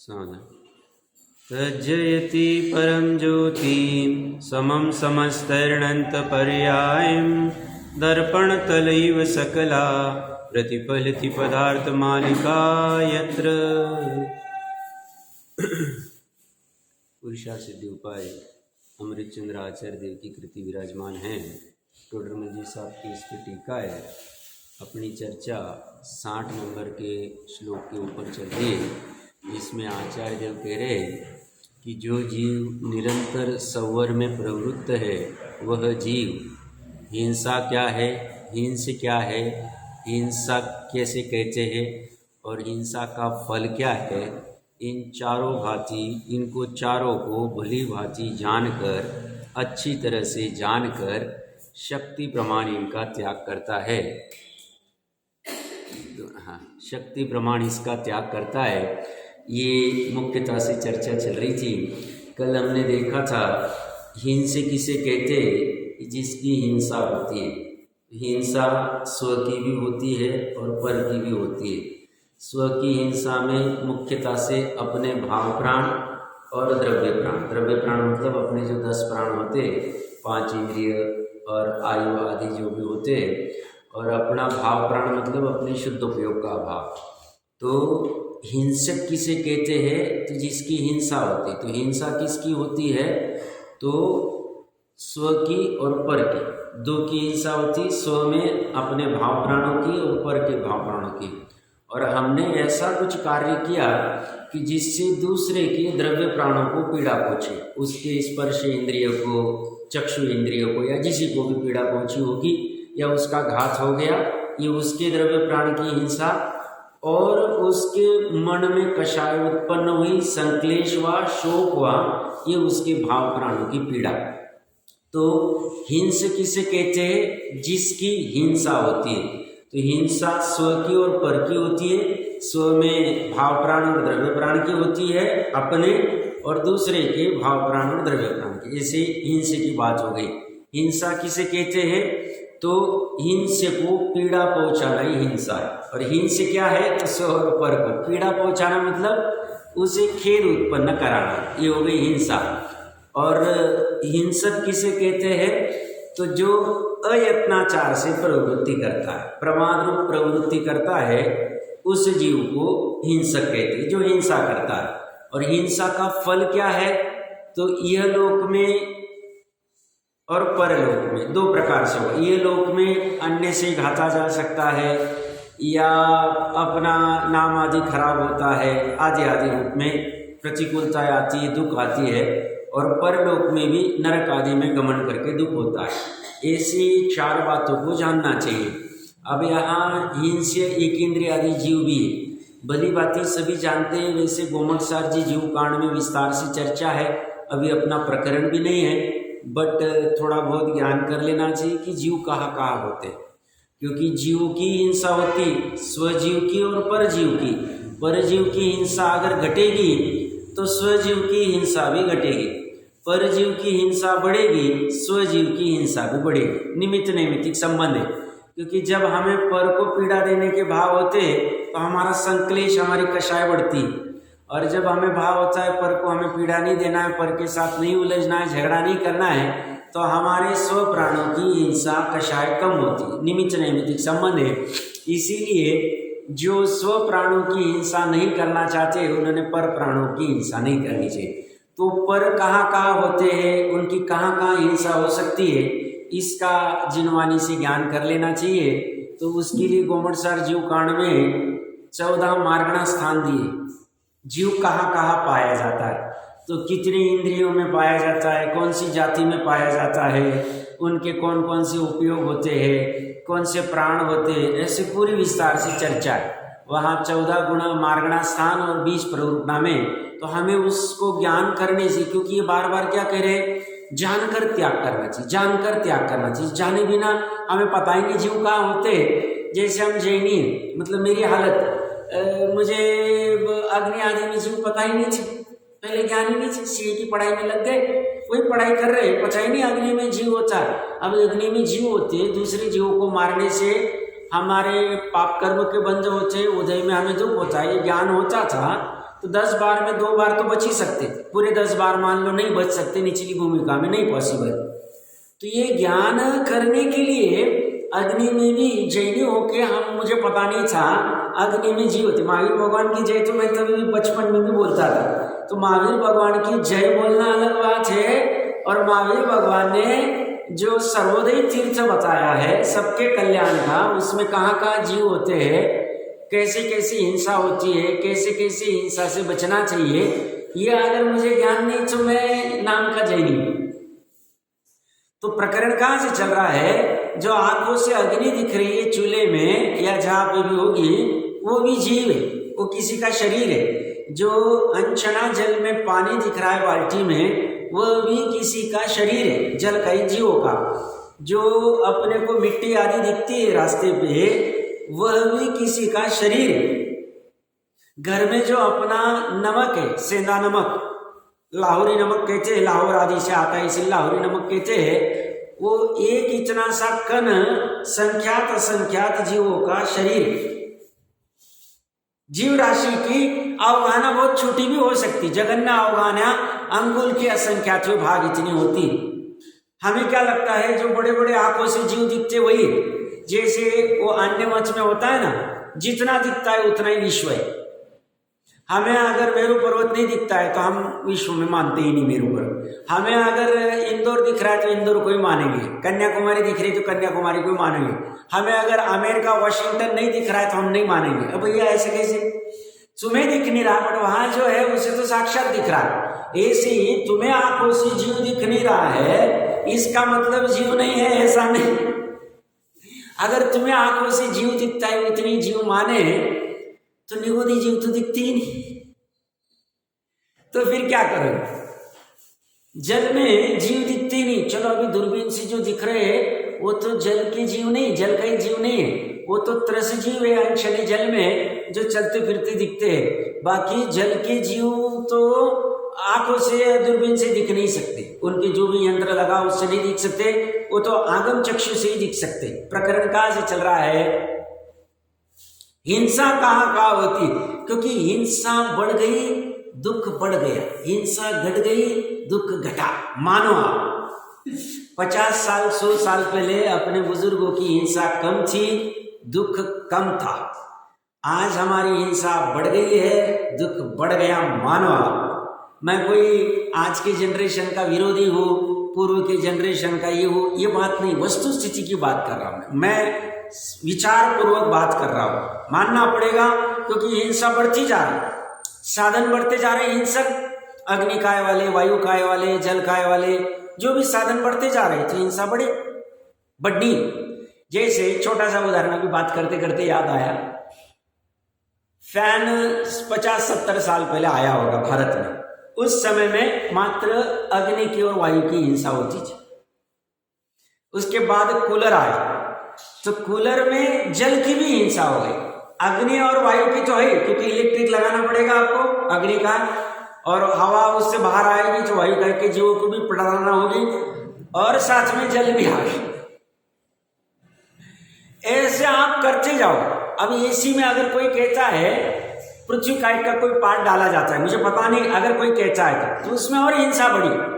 सावधान। तज्जयति परं ज्योतिं समं समस्तैर्णन्तपर्यायं दर्पणतलैव सकला प्रतिफलिति पदार्थमालिका यत्र। पुरुषा सिद्धि उपाय अमृतचंद्र आचार्य देव की कृति विराजमान है। टोडरमल जी साहब की इस पर टीका है। अपनी चर्चा 60 नंबर के श्लोक के ऊपर चल रही है, जिसमें आचार्य देव कह रहे हैं कि जो जीव निरंतर संवर में प्रवृत्त है वह जीव हिंसा क्या है, हिंस क्या है, हिंसा कैसे कहते हैं और हिंसा का फल क्या है, इनको चारों को भली भांति जानकर, अच्छी तरह से जानकर शक्ति प्रमाण इनका त्याग करता है। हाँ, शक्ति प्रमाण इसका त्याग करता है। ये मुख्यतः से चर्चा चल रही थी। कल हमने देखा था हिंसा किसे कहते हैं, जिसकी हिंसा होती है। हिंसा स्व की भी होती है और पर की भी होती है। स्व की हिंसा में मुख्यतः से अपने भाव प्राण और द्रव्य प्राण। द्रव्य प्राण मतलब अपने जो 10 प्राण होते, 5 इंद्रिय और आयु आदि जो भी होते, और अपना भाव प्राण मतलब अपने शुद्ध उपयोग का भाव। तो हिंसक किसे कहते हैं, तो जिसकी हिंसा होती है। तो हिंसा किसकी होती है, तो स्व की और पर की, दो की हिंसा होती। स्व में अपने भाव प्राणों की और पर के भाव प्राणों की। और हमने ऐसा कुछ कार्य किया कि जिससे दूसरे के द्रव्य प्राणों को पीड़ा पहुँचे, उसके स्पर्श इंद्रिय को, चक्षु इंद्रिय को, या जिसी को भी पीड़ा पहुँची होगी या उसका घात हो गया, ये उसके द्रव्य प्राण की हिंसा। और उसके मन में कषाय उत्पन्न हुई, संक्लेश हुआ, शोक हुआ, ये उसके भाव प्राणों की पीड़ा। तो हिंस किसे कहते हैं, जिसकी हिंसा होती है। तो हिंसा स्व की और पर की होती है। स्व में भाव प्राण और द्रव्य प्राण की होती है अपने, और दूसरे के भाव प्राण और द्रव्य प्राण की। ऐसे हिंसा की बात हो गई। हिंसा किसे कहते हैं, तो हिंसे को पीड़ा पहुंचाना ही हिंसा है। और हिंस क्या है, तो स्व और पर को पीड़ा पहुंचाना मतलब उसे खेद उत्पन्न कराना, ये हो गई हिंसा। और हिंसक किसे कहते हैं, तो जो अयत्नाचार से प्रवृत्ति करता है, प्रमाद रूप प्रवृत्ति करता है, उस जीव को हिंसक कहते हैं, जो हिंसा करता है। और हिंसा का फल क्या है, तो यह लोक में और परलोक में 2 प्रकार से होगा। ये लोक में अन्य से घाता जा सकता है, या अपना नाम आदि खराब होता है, आदि आदि रूप में प्रतिकूलता आती है, दुख आती है। और परलोक में भी नरक आदि में गमन करके दुख होता है। ऐसी 4 बातों को जानना चाहिए। अब यहाँ हिंस्य एक इंद्रिय आदि जीव भी है, भली बातें सभी जानते हैं। वैसे गोमटसार जी जीव कांड में विस्तार से चर्चा है, अभी अपना प्रकरण भी नहीं है, बट थोड़ा बहुत ज्ञान कर लेना चाहिए कि जीव कहाँ कहाँ होते हैं। क्योंकि जीव की हिंसा होती स्वजीव की और परजीव की। परजीव की हिंसा अगर घटेगी तो स्वजीव की हिंसा भी घटेगी, परजीव की हिंसा बढ़ेगी, स्वजीव की हिंसा भी बढ़ेगी। निमित्त नैमित्तिक संबंध है। क्योंकि जब हमें पर को पीड़ा देने के भाव होते हैं तो हमारा संक्लेश, हमारी कषाय बढ़ती है। और जब हमें भाव होता है पर को हमें पीड़ा नहीं देना है, पर के साथ नहीं उलझना है, झगड़ा नहीं करना है, तो हमारे स्व प्राणों की हिंसा कषाय कम होती है। निमित्त नैमित्तिक संबंध है। इसीलिए जो स्व प्राणों की हिंसा नहीं करना चाहते, उन्होंने पर प्राणों की हिंसा नहीं करनी चाहिए। तो पर कहाँ कहाँ होते हैं, उनकी कहाँ कहाँ हिंसा हो सकती है, इसका जिनवानी से ज्ञान कर लेना चाहिए। तो उसके लिए गोमटसार जीव कांड में 14 मार्गणा स्थान दिए। जीव कहाँ कहाँ पाया जाता है, तो कितने इंद्रियों में पाया जाता है, कौन सी जाति में पाया जाता है, उनके कौन कौन से उपयोग होते हैं, कौन से प्राण होते हैं, ऐसे पूरी विस्तार से चर्चा है। वहाँ 14 गुण मार्गणा स्थान और 20 प्रवृत्ति में। तो हमें उसको ज्ञान करने से, क्योंकि ये बार बार क्या कह रहे हैं, जानकर त्याग करना चाहिए, जानकर त्याग करना चाहिए। जाने बिना हमें पता ही नहीं जीव कहाँ होते। जैसे हम जैनी, मतलब मेरी हालत, मुझे अग्नि आदि में जीव पता ही नहीं थी, पहले ज्ञान ही नहीं थी। सीए की पढ़ाई में लग गए, वही पढ़ाई कर रहे हैं, पता ही नहीं अग्नि में जीव होता है। अब अग्नि में जीव होते हैं, दूसरे जीवों को मारने से हमारे पाप कर्म के बंध होते हैं, उदय में हमें दुख होता है। ये ज्ञान होता था तो तो 10 बार में 2 बार तो बच ही सकते, पूरे 10 बार मान लो नहीं बच सकते, निचली भूमिका में नहीं पॉसिबल। तो ये ज्ञान करने के लिए अग्नि में भी जैनी होके मुझे पता नहीं था अग्नि में जीव होते। महावीर भगवान की जय तो मैं तभी भी बचपन में भी बोलता था। तो महावीर भगवान की जय बोलना अलग बात है, और महावीर भगवान ने जो सर्वोदय तीर्थ बताया है सबके कल्याण का, उसमें कहाँ कहाँ जीव होते हैं, कैसे कैसे हिंसा होती है, कैसे कैसे हिंसा से बचना चाहिए, ये अगर मुझे ज्ञान नहीं तो मैं नाम का जैनी हूं। तो प्रकरण कहाँ से चल रहा है, जो आंखों से अग्नि दिख रही है चूल्हे में या जहां पे भी होगी, वो भी जीव है, वो किसी का शरीर है। जो अनछना जल में पानी दिख रहा है बाल्टी में, वह भी किसी का शरीर है, जल का ही, जीवों का। जो अपने को मिट्टी आदि दिखती है रास्ते पे, वह भी किसी का शरीर है। घर में जो अपना नमक है, सेंधा नमक, लाहौरी नमक कहते हैं, लाहौर आदि से आता है इसलिए लाहौरी नमक कहते हैं, वो एक इतना सा कण संख्यात असंख्यात जीवों का शरीर। जीव राशि की अवगाहना बहुत छोटी भी हो सकती, जगन्ना अवगाहना अंगुल के असंख्यात भाग इतनी होती। हमें क्या लगता है जो बड़े बड़े आंखों से जीव दिखते वही, जैसे वो अन्य मत में होता है ना, जितना दिखता है उतना ही विश्व है। हमें अगर मेरू पर्वत नहीं दिखता है तो हम विश्व में मानते ही नहीं मेरू पर्वत। हमें अगर इंदौर दिख रहा है तो इंदौर को ही मानेंगे, कन्याकुमारी दिख रही है तो कन्याकुमारी को ही मानेंगे। हमें अगर अमेरिका वाशिंगटन नहीं दिख रहा है तो हम नहीं मानेंगे। अब भैया ऐसे कैसे, तुम्हें दिख नहीं रहा बट वहां जो है उसे तो साक्षात दिख रहा है। ऐसे ही तुम्हें आंखों से जीव दिख नहीं रहा है, इसका मतलब जीव नहीं है ऐसा नहीं। अगर तुम्हें आंखों से जीव दिखता है, इतनी जीव माने, तो निगोदी जीव तो दिखती ही नहीं, तो फिर क्या करोगे? जल में जीव दिखते ही नहीं। चलो अभी दूरबीन से जो दिख रहे हैं वो तो जल के जीव नहीं, जल का ही जीव नहीं है, वो तो त्रस जीव है, अंशली जल में जो चलते फिरते दिखते हैं। बाकी जल के जीव तो आंखों से दूरबीन से दिख नहीं सकते, उनके जो भी यंत्र लगा उससे नहीं दिख सकते, वो तो आगम चक्षु से ही दिख सकते। प्रकरण कहाँ से चल रहा है, हिंसा कहाँ कहाँ होती, क्योंकि हिंसा बढ़ गई दुख बढ़ गया, हिंसा घट गई दुख घटा। मानो आप 50 साल 100 साल पहले अपने बुजुर्गों की हिंसा कम थी, दुख कम था। आज हमारी हिंसा बढ़ गई है, दुख बढ़ गया। मानो आप, मैं कोई आज के जनरेशन का विरोधी हूँ, पूर्व के जनरेशन का ये हो, ये बात नहीं, वस्तु स्थिति की बात कर रहा हूँ मैं विचार पूर्वक बात कर रहा हूं। मानना पड़ेगा क्योंकि हिंसा बढ़ती जा रही, साधन बढ़ते जा रहे, हिंसक अग्नि काय वाले, वायु काय वाले, जल काय वाले, जो भी साधन बढ़ते जा रहे तो हिंसा बढ़नी। जैसे छोटा सा उदाहरण अभी बात करते करते याद आया, फैन 50-70 साल पहले आया होगा भारत में, उस समय में मात्र अग्नि की और वायु की हिंसा होती थी। उसके बाद कूलर आया तो कूलर में जल की भी हिंसा हो गई, अग्नि और वायु की तो है क्योंकि इलेक्ट्रिक लगाना पड़ेगा आपको अग्नि का, और हवा उससे बाहर आएगी तो वायु करके जीवों को भी पड़ाना होगी, और साथ में जल भी आ गई। ऐसे आप करते जाओ। अब एसी में अगर कोई कहता है पृथ्वी काइट का कोई पार्ट डाला जाता है, मुझे पता नहीं, अगर कोई कहता है तो उसमें और हिंसा बढ़ी।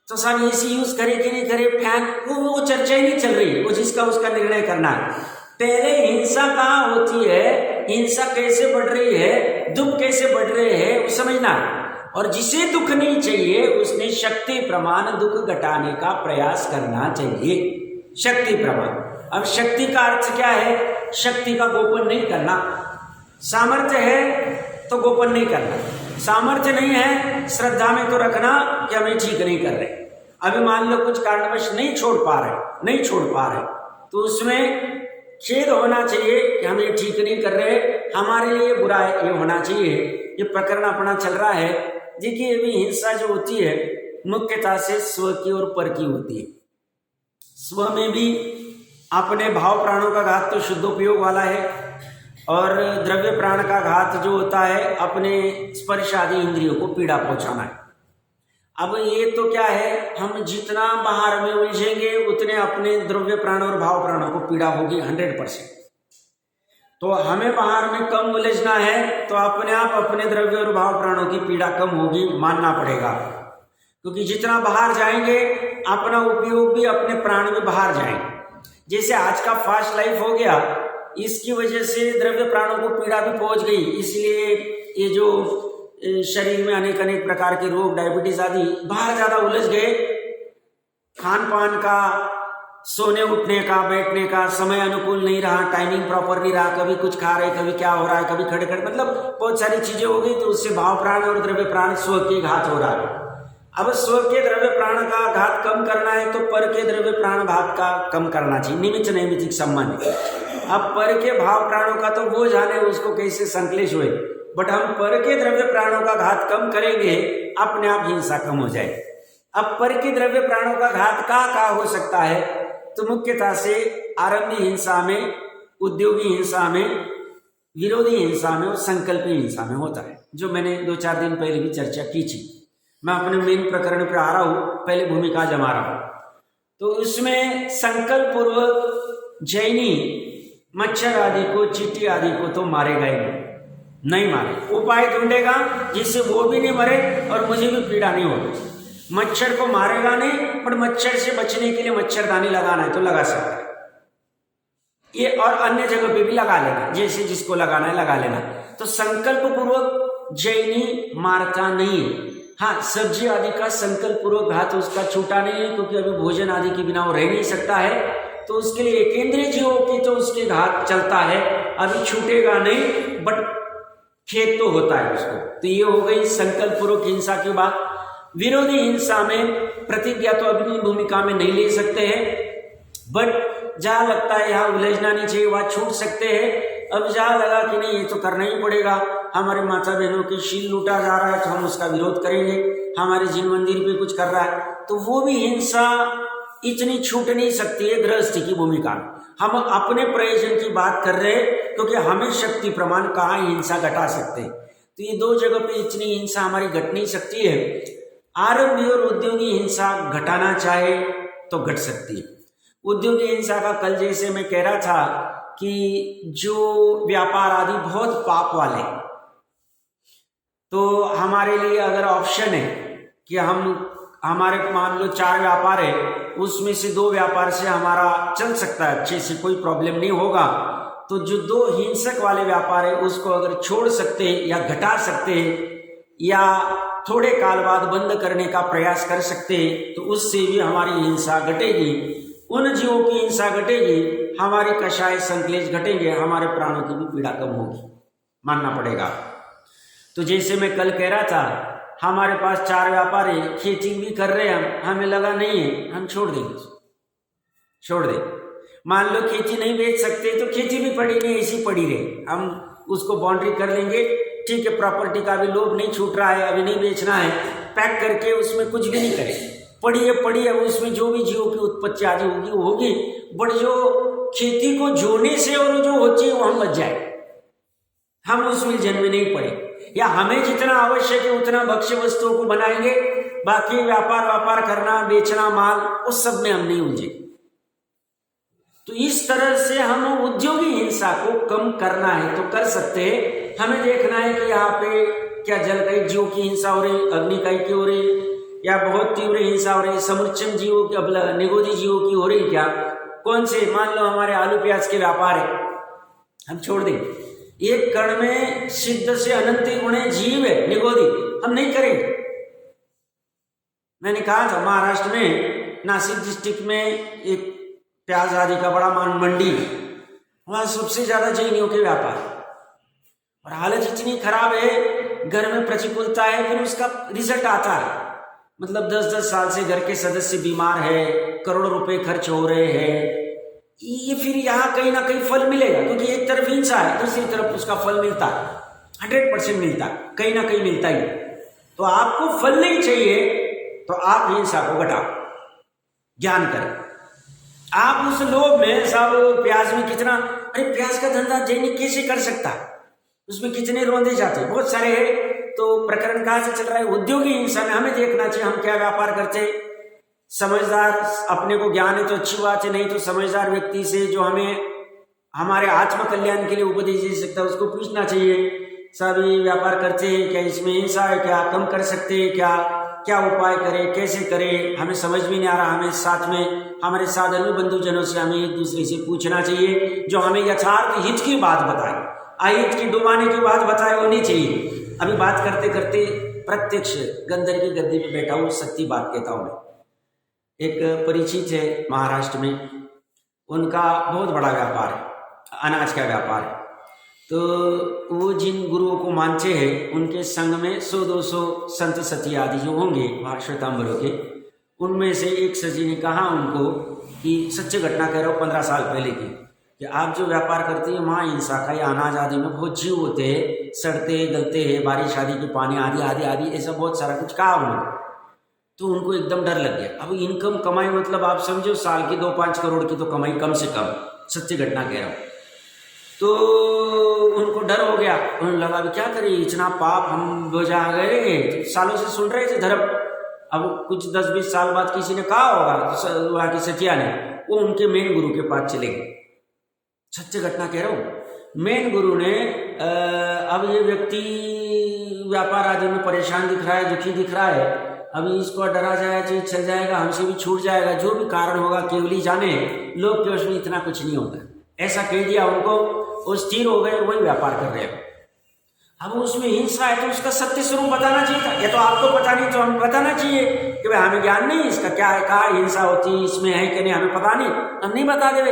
तो सब एसी यूज करे कि नहीं करे, फैन, वो चर्चा ही नहीं चल रही, वो जिसका उसका निर्णय करना है। पहले हिंसा कहाँ होती है, हिंसा कैसे बढ़ रही है, दुख कैसे बढ़ रहे हैं वो समझना है। और जिसे दुख नहीं चाहिए उसने शक्ति प्रमाण दुख घटाने का प्रयास करना चाहिए। शक्ति प्रमाण, अब शक्ति का अर्थ क्या है, शक्ति का गोपन नहीं करना। सामर्थ्य है तो गोपन नहीं करना, सामर्थ्य नहीं है श्रद्धा में तो रखना कि हमें ठीक नहीं कर रहे। अभी मान लो कुछ कारणवश नहीं छोड़ पा रहे तो उसमें खेद होना चाहिए कि हम ये ठीक नहीं कर रहे, हमारे लिए बुरा है, ये होना चाहिए। ये प्रकरण अपना चल रहा है। देखिए अभी हिंसा जो होती है मुख्यतः से स्व की और पर की होती है। स्व में भी अपने भाव प्राणों का घात तो शुद्धोपयोग वाला है, और द्रव्य प्राण का घात जो होता है अपने स्पर्श आदि इंद्रियों को पीड़ा पहुंचाना है। अब ये तो क्या है, हम जितना बाहर में उलझेंगे उतने अपने द्रव्य प्राण और भाव प्राणों को पीड़ा होगी 100%। तो हमें बाहर में कम उलझना है तो अपने आप अपने द्रव्य और भाव प्राणों की पीड़ा कम होगी, मानना पड़ेगा। क्योंकि जितना बाहर जाएंगे अपना उपयोग भी, अपने प्राण भी बाहर जाएंगे। जैसे आज का फास्ट लाइफ हो गया, इसकी वजह से द्रव्य प्राणों को पीड़ा भी पहुंच गई, इसलिए ये जो शरीर में अनेक अनेक प्रकार के रोग, डायबिटीज आदि बाहर ज्यादा उलझ गए। खान पान का, सोने उठने का, बैठने का समय अनुकूल नहीं रहा, टाइमिंग प्रॉपर नहीं रहा, कभी कुछ खा रहे, कभी क्या हो रहा है, कभी खड़े खड़े, मतलब बहुत सारी चीजें हो गई। तो उससे भाव प्राण और द्रव्य प्राण स्व के घात हो रहा है। अब स्व के द्रव्य प्राण का घात कम करना है तो पर के द्रव्य प्राण घात का कम करना चाहिए, निमित्त नैमित्तिक संबंध। अब पर के भाव प्राणों का तो वो जाने उसको कैसे संकलेश हुए, बट हम पर के द्रव्य प्राणों का घात कम करेंगे, अपने आप हिंसा कम हो जाए। अब पर के द्रव्य प्राणों का घात का हो सकता है, तो मुख्यतः से आरंभी हिंसा में, उद्योगी हिंसा में, विरोधी हिंसा में और संकल्पी हिंसा में होता है, जो मैंने 2-4 दिन पहले भी चर्चा की थी। मैं अपने मेन प्रकरण पे आ रहा हूं, पहले भूमिका जमा रहा हूं। तो उसमें संकल्प पूर्वक जैनी मच्छर आदि को, चींटी आदि को तो मारेगा ही नहीं मारे, उपाय ढूंढेगा जिससे वो भी नहीं मरे और मुझे भी पीड़ा नहीं होगी। मच्छर को मारेगा नहीं, पर मच्छर से बचने के लिए मच्छरदानी लगाना है तो लगा सकता है ये, और अन्य जगह पे भी लगा लेना, जैसे जिसको लगाना है लगा लेना। तो संकल्प पूर्वक जैनी मारता नहीं। हाँ, सब्जी आदि का संकल्प पूर्वक घात उसका छूटा नहीं है, क्योंकि अभी भोजन आदि के बिना वो रह नहीं सकता है, तो उसके लिए एकेंद्रीय जीवों की तो उसके घात चलता है, अभी छूटेगा नहीं, बट खेत तो होता है उसको। तो ये हो गई संकल्प पूर्वक हिंसा की बात। विरोधी हिंसा में प्रतिज्ञा तो अपनी भूमिका में नहीं ले सकते हैं, बट जहां लगता है यहाँ उलझना नहीं चाहिए वहां छूट सकते हैं। अब जहां लगा कि नहीं ये तो करना ही पड़ेगा, हमारे माता बहनों की शील लूटा जा रहा है तो हम उसका विरोध करेंगे, हमारे जिन मंदिर पे कुछ कर रहा है, तो वो भी हिंसा इतनी छूट नहीं सकती है गृहस्थी की भूमिका में। हम अपने प्रयोजन की बात कर रहे हैं, क्योंकि हमें शक्ति प्रमाण कहाँ हिंसा घटा सकते हैं। तो ये दो जगह पे इतनी हिंसा हमारी घट नहीं सकती है। आरंभी और उद्योगी हिंसा घटाना चाहे तो घट सकती है। उद्योगी हिंसा का कल जैसे मैं कह रहा था कि जो व्यापार आदि बहुत पाप वाले, तो हमारे लिए अगर ऑप्शन है कि हमारे मान लो 4 व्यापार है, उसमें से 2 व्यापार से हमारा चल सकता है अच्छे से, कोई प्रॉब्लम नहीं होगा, तो जो 2 हिंसक वाले व्यापार है उसको अगर छोड़ सकते हैं या घटा सकते हैं या थोड़े काल बाद बंद करने का प्रयास कर सकते हैं, तो उससे भी हमारी हिंसा घटेगी, उन जीवों की हिंसा घटेगी, हमारी कषाय संकलेश घटेंगे, हमारे प्राणों की भी पीड़ा कम होगी, मानना पड़ेगा। तो जैसे मैं कल कह रहा था, हमारे पास 4 व्यापार है, खेती भी कर रहे हैं, हमें लगा नहीं है, हम छोड़ देंगे, छोड़ दे। मान लो खेती नहीं बेच सकते तो खेती भी पड़ी नहीं, ऐसी पड़ी रहे, हम उसको बाउंड्री कर लेंगे, ठीक है, प्रॉपर्टी का भी लोभ नहीं छूट रहा है, अभी नहीं बेचना है, पैक करके उसमें कुछ भी नहीं करें, पड़ी है, उसमें जो भी जीवों की उत्पत्ति आदि होगी वो होगी, बट जो खेती को जोड़ने से और जो होती है वो हम बच जाए, हम उस उलझन में नहीं पड़े, या हमें जितना आवश्यक है उतना भक्ष्य वस्तुओं को बनाएंगे, बाकी व्यापार करना, बेचना माल, उस सब में हम नहीं उलझे। तो इस तरह से हम उद्योगी हिंसा को कम करना है तो कर सकते हैं। हमें देखना है कि यहाँ पे क्या जलकई जीवों की हिंसा हो रही, अग्निकाई की हो रही, या बहुत तीव्र हिंसा हो रही, समुच्चम जीवों की, निगोदी जीवों की हो रही, क्या कौन से, मान लो हमारे आलू प्याज के व्यापार है, हम छोड़ दें। एक कण में सिद्ध से अनंत गुणे जीव है, निगोदी, हम नहीं करेंगे। मैंने कहा था महाराष्ट्र में नासिक डिस्ट्रिक्ट में एक प्याज आदि का बड़ा मंडी, वहां सबसे ज्यादा जैनियों के व्यापार, और हालत इतनी खराब है, घर में प्रतिकूलता है, फिर उसका रिजल्ट आता है, मतलब 10-10 साल से घर के सदस्य बीमार है, करोड़ों रुपए खर्च हो रहे हैं, ये फिर यहाँ कहीं ना कहीं फल मिलेगा, क्योंकि एक तरफ हिंसा है, दूसरी तरफ उसका फल मिलता है, 100% मिलता है, कहीं ना कहीं मिलता ही। तो आपको फल नहीं चाहिए तो आप हिंसा को घटाओ, ज्ञान करें। आप उस लोभ में साहब प्याज में कितना, अरे प्याज का धंधा जैनी कैसे कर सकता है, उसमें कितने रोंदे जाते, बहुत सारे हैं। तो प्रकरण कहाँ से चल रहा है, उद्योगी हिंसा में हमें देखना चाहिए हम क्या व्यापार करते हैं। समझदार, अपने को ज्ञान है तो अच्छी बात है, नहीं तो समझदार व्यक्ति से जो हमें हमारे आत्म कल्याण के लिए उपदेश दे सकता है, उसको पूछना चाहिए। सभी व्यापार करते हैं क्या, इसमें हिंसा है क्या, कम कर सकते हैं क्या, क्या उपाय करें, कैसे करें, हमें समझ भी नहीं आ रहा। हमें साथ में हमारे साधर्मी बंधुजनों से हमें एक दूसरे से पूछना चाहिए, जो हमें यथार्थ हित की बात बताए, अहित की डुबाने की बात बताए होनी चाहिए। अभी बात करते करते प्रत्यक्ष गंधर की गद्दी पे बैठा हूँ, सच्ची बात कहता हूँ मैं। एक परिचित है महाराष्ट्र में, उनका बहुत बड़ा व्यापार है, अनाज का व्यापार है। तो वो जिन गुरुओं को मानते हैं उनके संग में 100-200 संत सती आदि जो होंगे वहाँ श्वेतांबरों के, उनमें से एक सजी ने कहा उनको कि सच्ची घटना कह रहा हूँ 15 साल पहले की, कि आप जो व्यापार करते हैं वहाँ हिंसा का या अनाज आदि में बहुत जीव होते हैं, सड़ते गलते हैं, बारिश आदि के पानी आदि आदि आदि ऐसा बहुत सारा कुछ कहा उन्होंने। तो उनको एकदम डर लग गया। अब इनकम कमाई मतलब आप समझो साल की 2-5 करोड़ की तो कमाई कम से कम, सच्ची घटना कह रहा हूँ। तो उनको डर हो गया, उन्हें लगा भी क्या करें, इतना पाप हम बोझा गए, सालों से सुन रहे थे धर्म। अब कुछ 10-20 साल बाद किसी ने कहा होगा, वहाँ की सतिया ने, वो उनके मेन गुरु के पास चले गए। सच्ची घटना कह रहा हूँ। मेन गुरु ने अब ये व्यक्ति व्यापार आदि में परेशान दिख रहा है, दुखी दिख रहा है, अभी इसको डरा जाए तो चल जाएगा, हमसे भी छूट जाएगा, जो भी कारण होगा केवल ही जाने, लोग के उसमें इतना कुछ नहीं होगा, ऐसा कह दिया उनको। वो स्थिर हो गए, वही व्यापार कर रहे हैं। अब उसमें हिंसा है तो उसका सत्य स्वरूप बताना चाहिए था। ये तो आपको पता नहीं तो हमें बताना चाहिए कि भाई हमें ज्ञान नहीं इसका क्या है, कहा हिंसा होती है, इसमें है कि नहीं, हमें पता नहीं, हम नहीं बता देवे।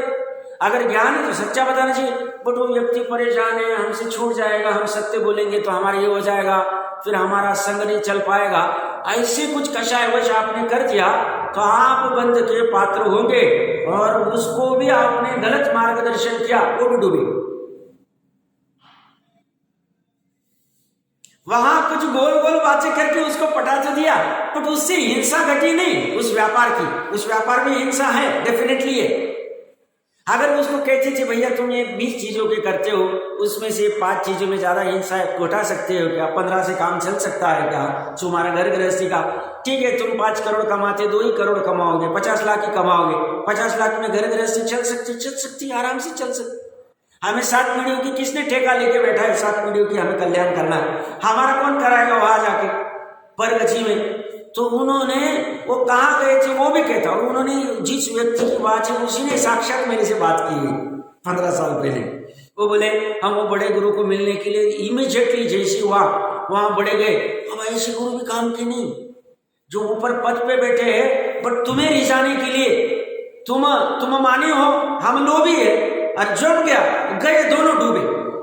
अगर ज्ञान है तो सच्चा बताना चाहिए। बट वो व्यक्ति परेशान है, हमसे छूट जाएगा, हम सत्य बोलेंगे तो हमारा ये हो जाएगा, फिर हमारा संग नहीं चल पाएगा, ऐसे कुछ कषाय वश आपने कर दिया तो आप बंद के पात्र होंगे, और उसको भी आपने गलत मार्गदर्शन किया, वो भी डूबे। वहां कुछ गोल गोल बातें करके उसको पटा तो दिया, बट उससे हिंसा घटी नहीं उस व्यापार की। उस व्यापार में हिंसा है, डेफिनेटली है। अगर उसको कहते थे भैया तुम ये 20 चीजों के करते हो, उसमें से 5 चीजों में ज्यादा हिंसा है, घटा सकते हो क्या, 15 से काम चल सकता है क्या, तुम्हारा घर गृहस्थी का, ठीक है तुम 5 करोड़ कमाते, 2 ही करोड़ कमाओगे, 50 लाख ही कमाओगे, 50 लाख में घर गृहस्थी चल सकती आराम से चल सकती। हमें 7 पीढ़ियों की किसने ठेका लेके बैठा है, 7 पीढ़ियों की हमें कल्याण करना है, हमारा कौन कराएगा वहां जाके परगति में। तो उन्होंने वो कहाँ गए थे वो भी कहता, और उन्होंने जिस व्यक्ति की बात है उसी ने साक्षात मेरे से बात की है 15 साल पहले। वो बोले हम वो बड़े गुरु को मिलने के लिए इमीडिएटली जैसे हुआ वहां बढ़े गए। अब ऐसे गुरु भी काम के नहीं जो ऊपर पद पे बैठे हैं, बट तुम्हें रिझाने के लिए तुम माने हो, हम लोभी है, और जम गया गए, दोनों डूबे,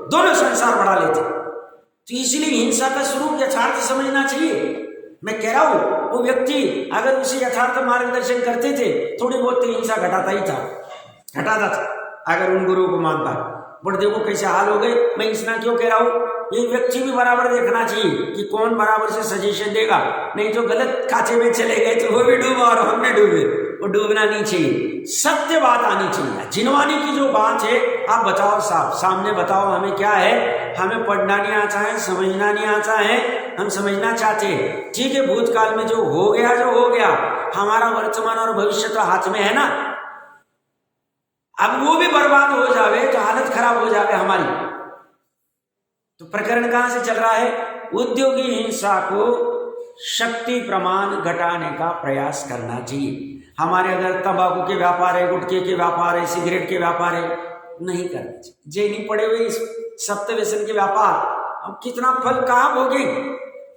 दोनों संसार बढ़ा लेते। तो इसलिए हिंसा का स्वरूप यथार्थ समझना चाहिए। मैं कह रहा हूं वो व्यक्ति अगर उसे यथार्थ मार्गदर्शन करते थे, थोड़ी बहुत हिंसा घटाता ही था, घटाता था अगर उन गुरुओं को मानता। बट देखो कैसे हाल हो गए। मैं इतना क्यों कह रहा हूं, ये व्यक्ति भी बराबर देखना चाहिए कि कौन बराबर से सजेशन देगा, नहीं तो गलत खाते में चले गए तो वो भी डूबा और हम भी डूबे। वो डूबना नहीं चाहिए, सत्य बात आनी चाहिए। जिनवानी की जो बात है आप बताओ, साफ सामने बताओ हमें क्या है। हमें पढ़ना नहीं आता है, समझना नहीं आता है, हम समझना चाहते हैं। ठीक है भूतकाल में जो हो गया, हमारा वर्तमान और भविष्य तो हाथ में है ना। अब वो भी बर्बाद हो जावे तो हालत खराब हो जावे हमारी। तो प्रकरण कहां से चल रहा है, उद्योगी हिंसा को शक्ति प्रमाण घटाने का प्रयास करना चाहिए। हमारे अगर तंबाकू के व्यापार है, गुटखे के व्यापार है, सिगरेट के व्यापार है, नहीं करना चाहिए। जे नहीं पड़े हुए इस सप्त व्यसन के व्यापार, अब कितना फल कहाँ भोगे।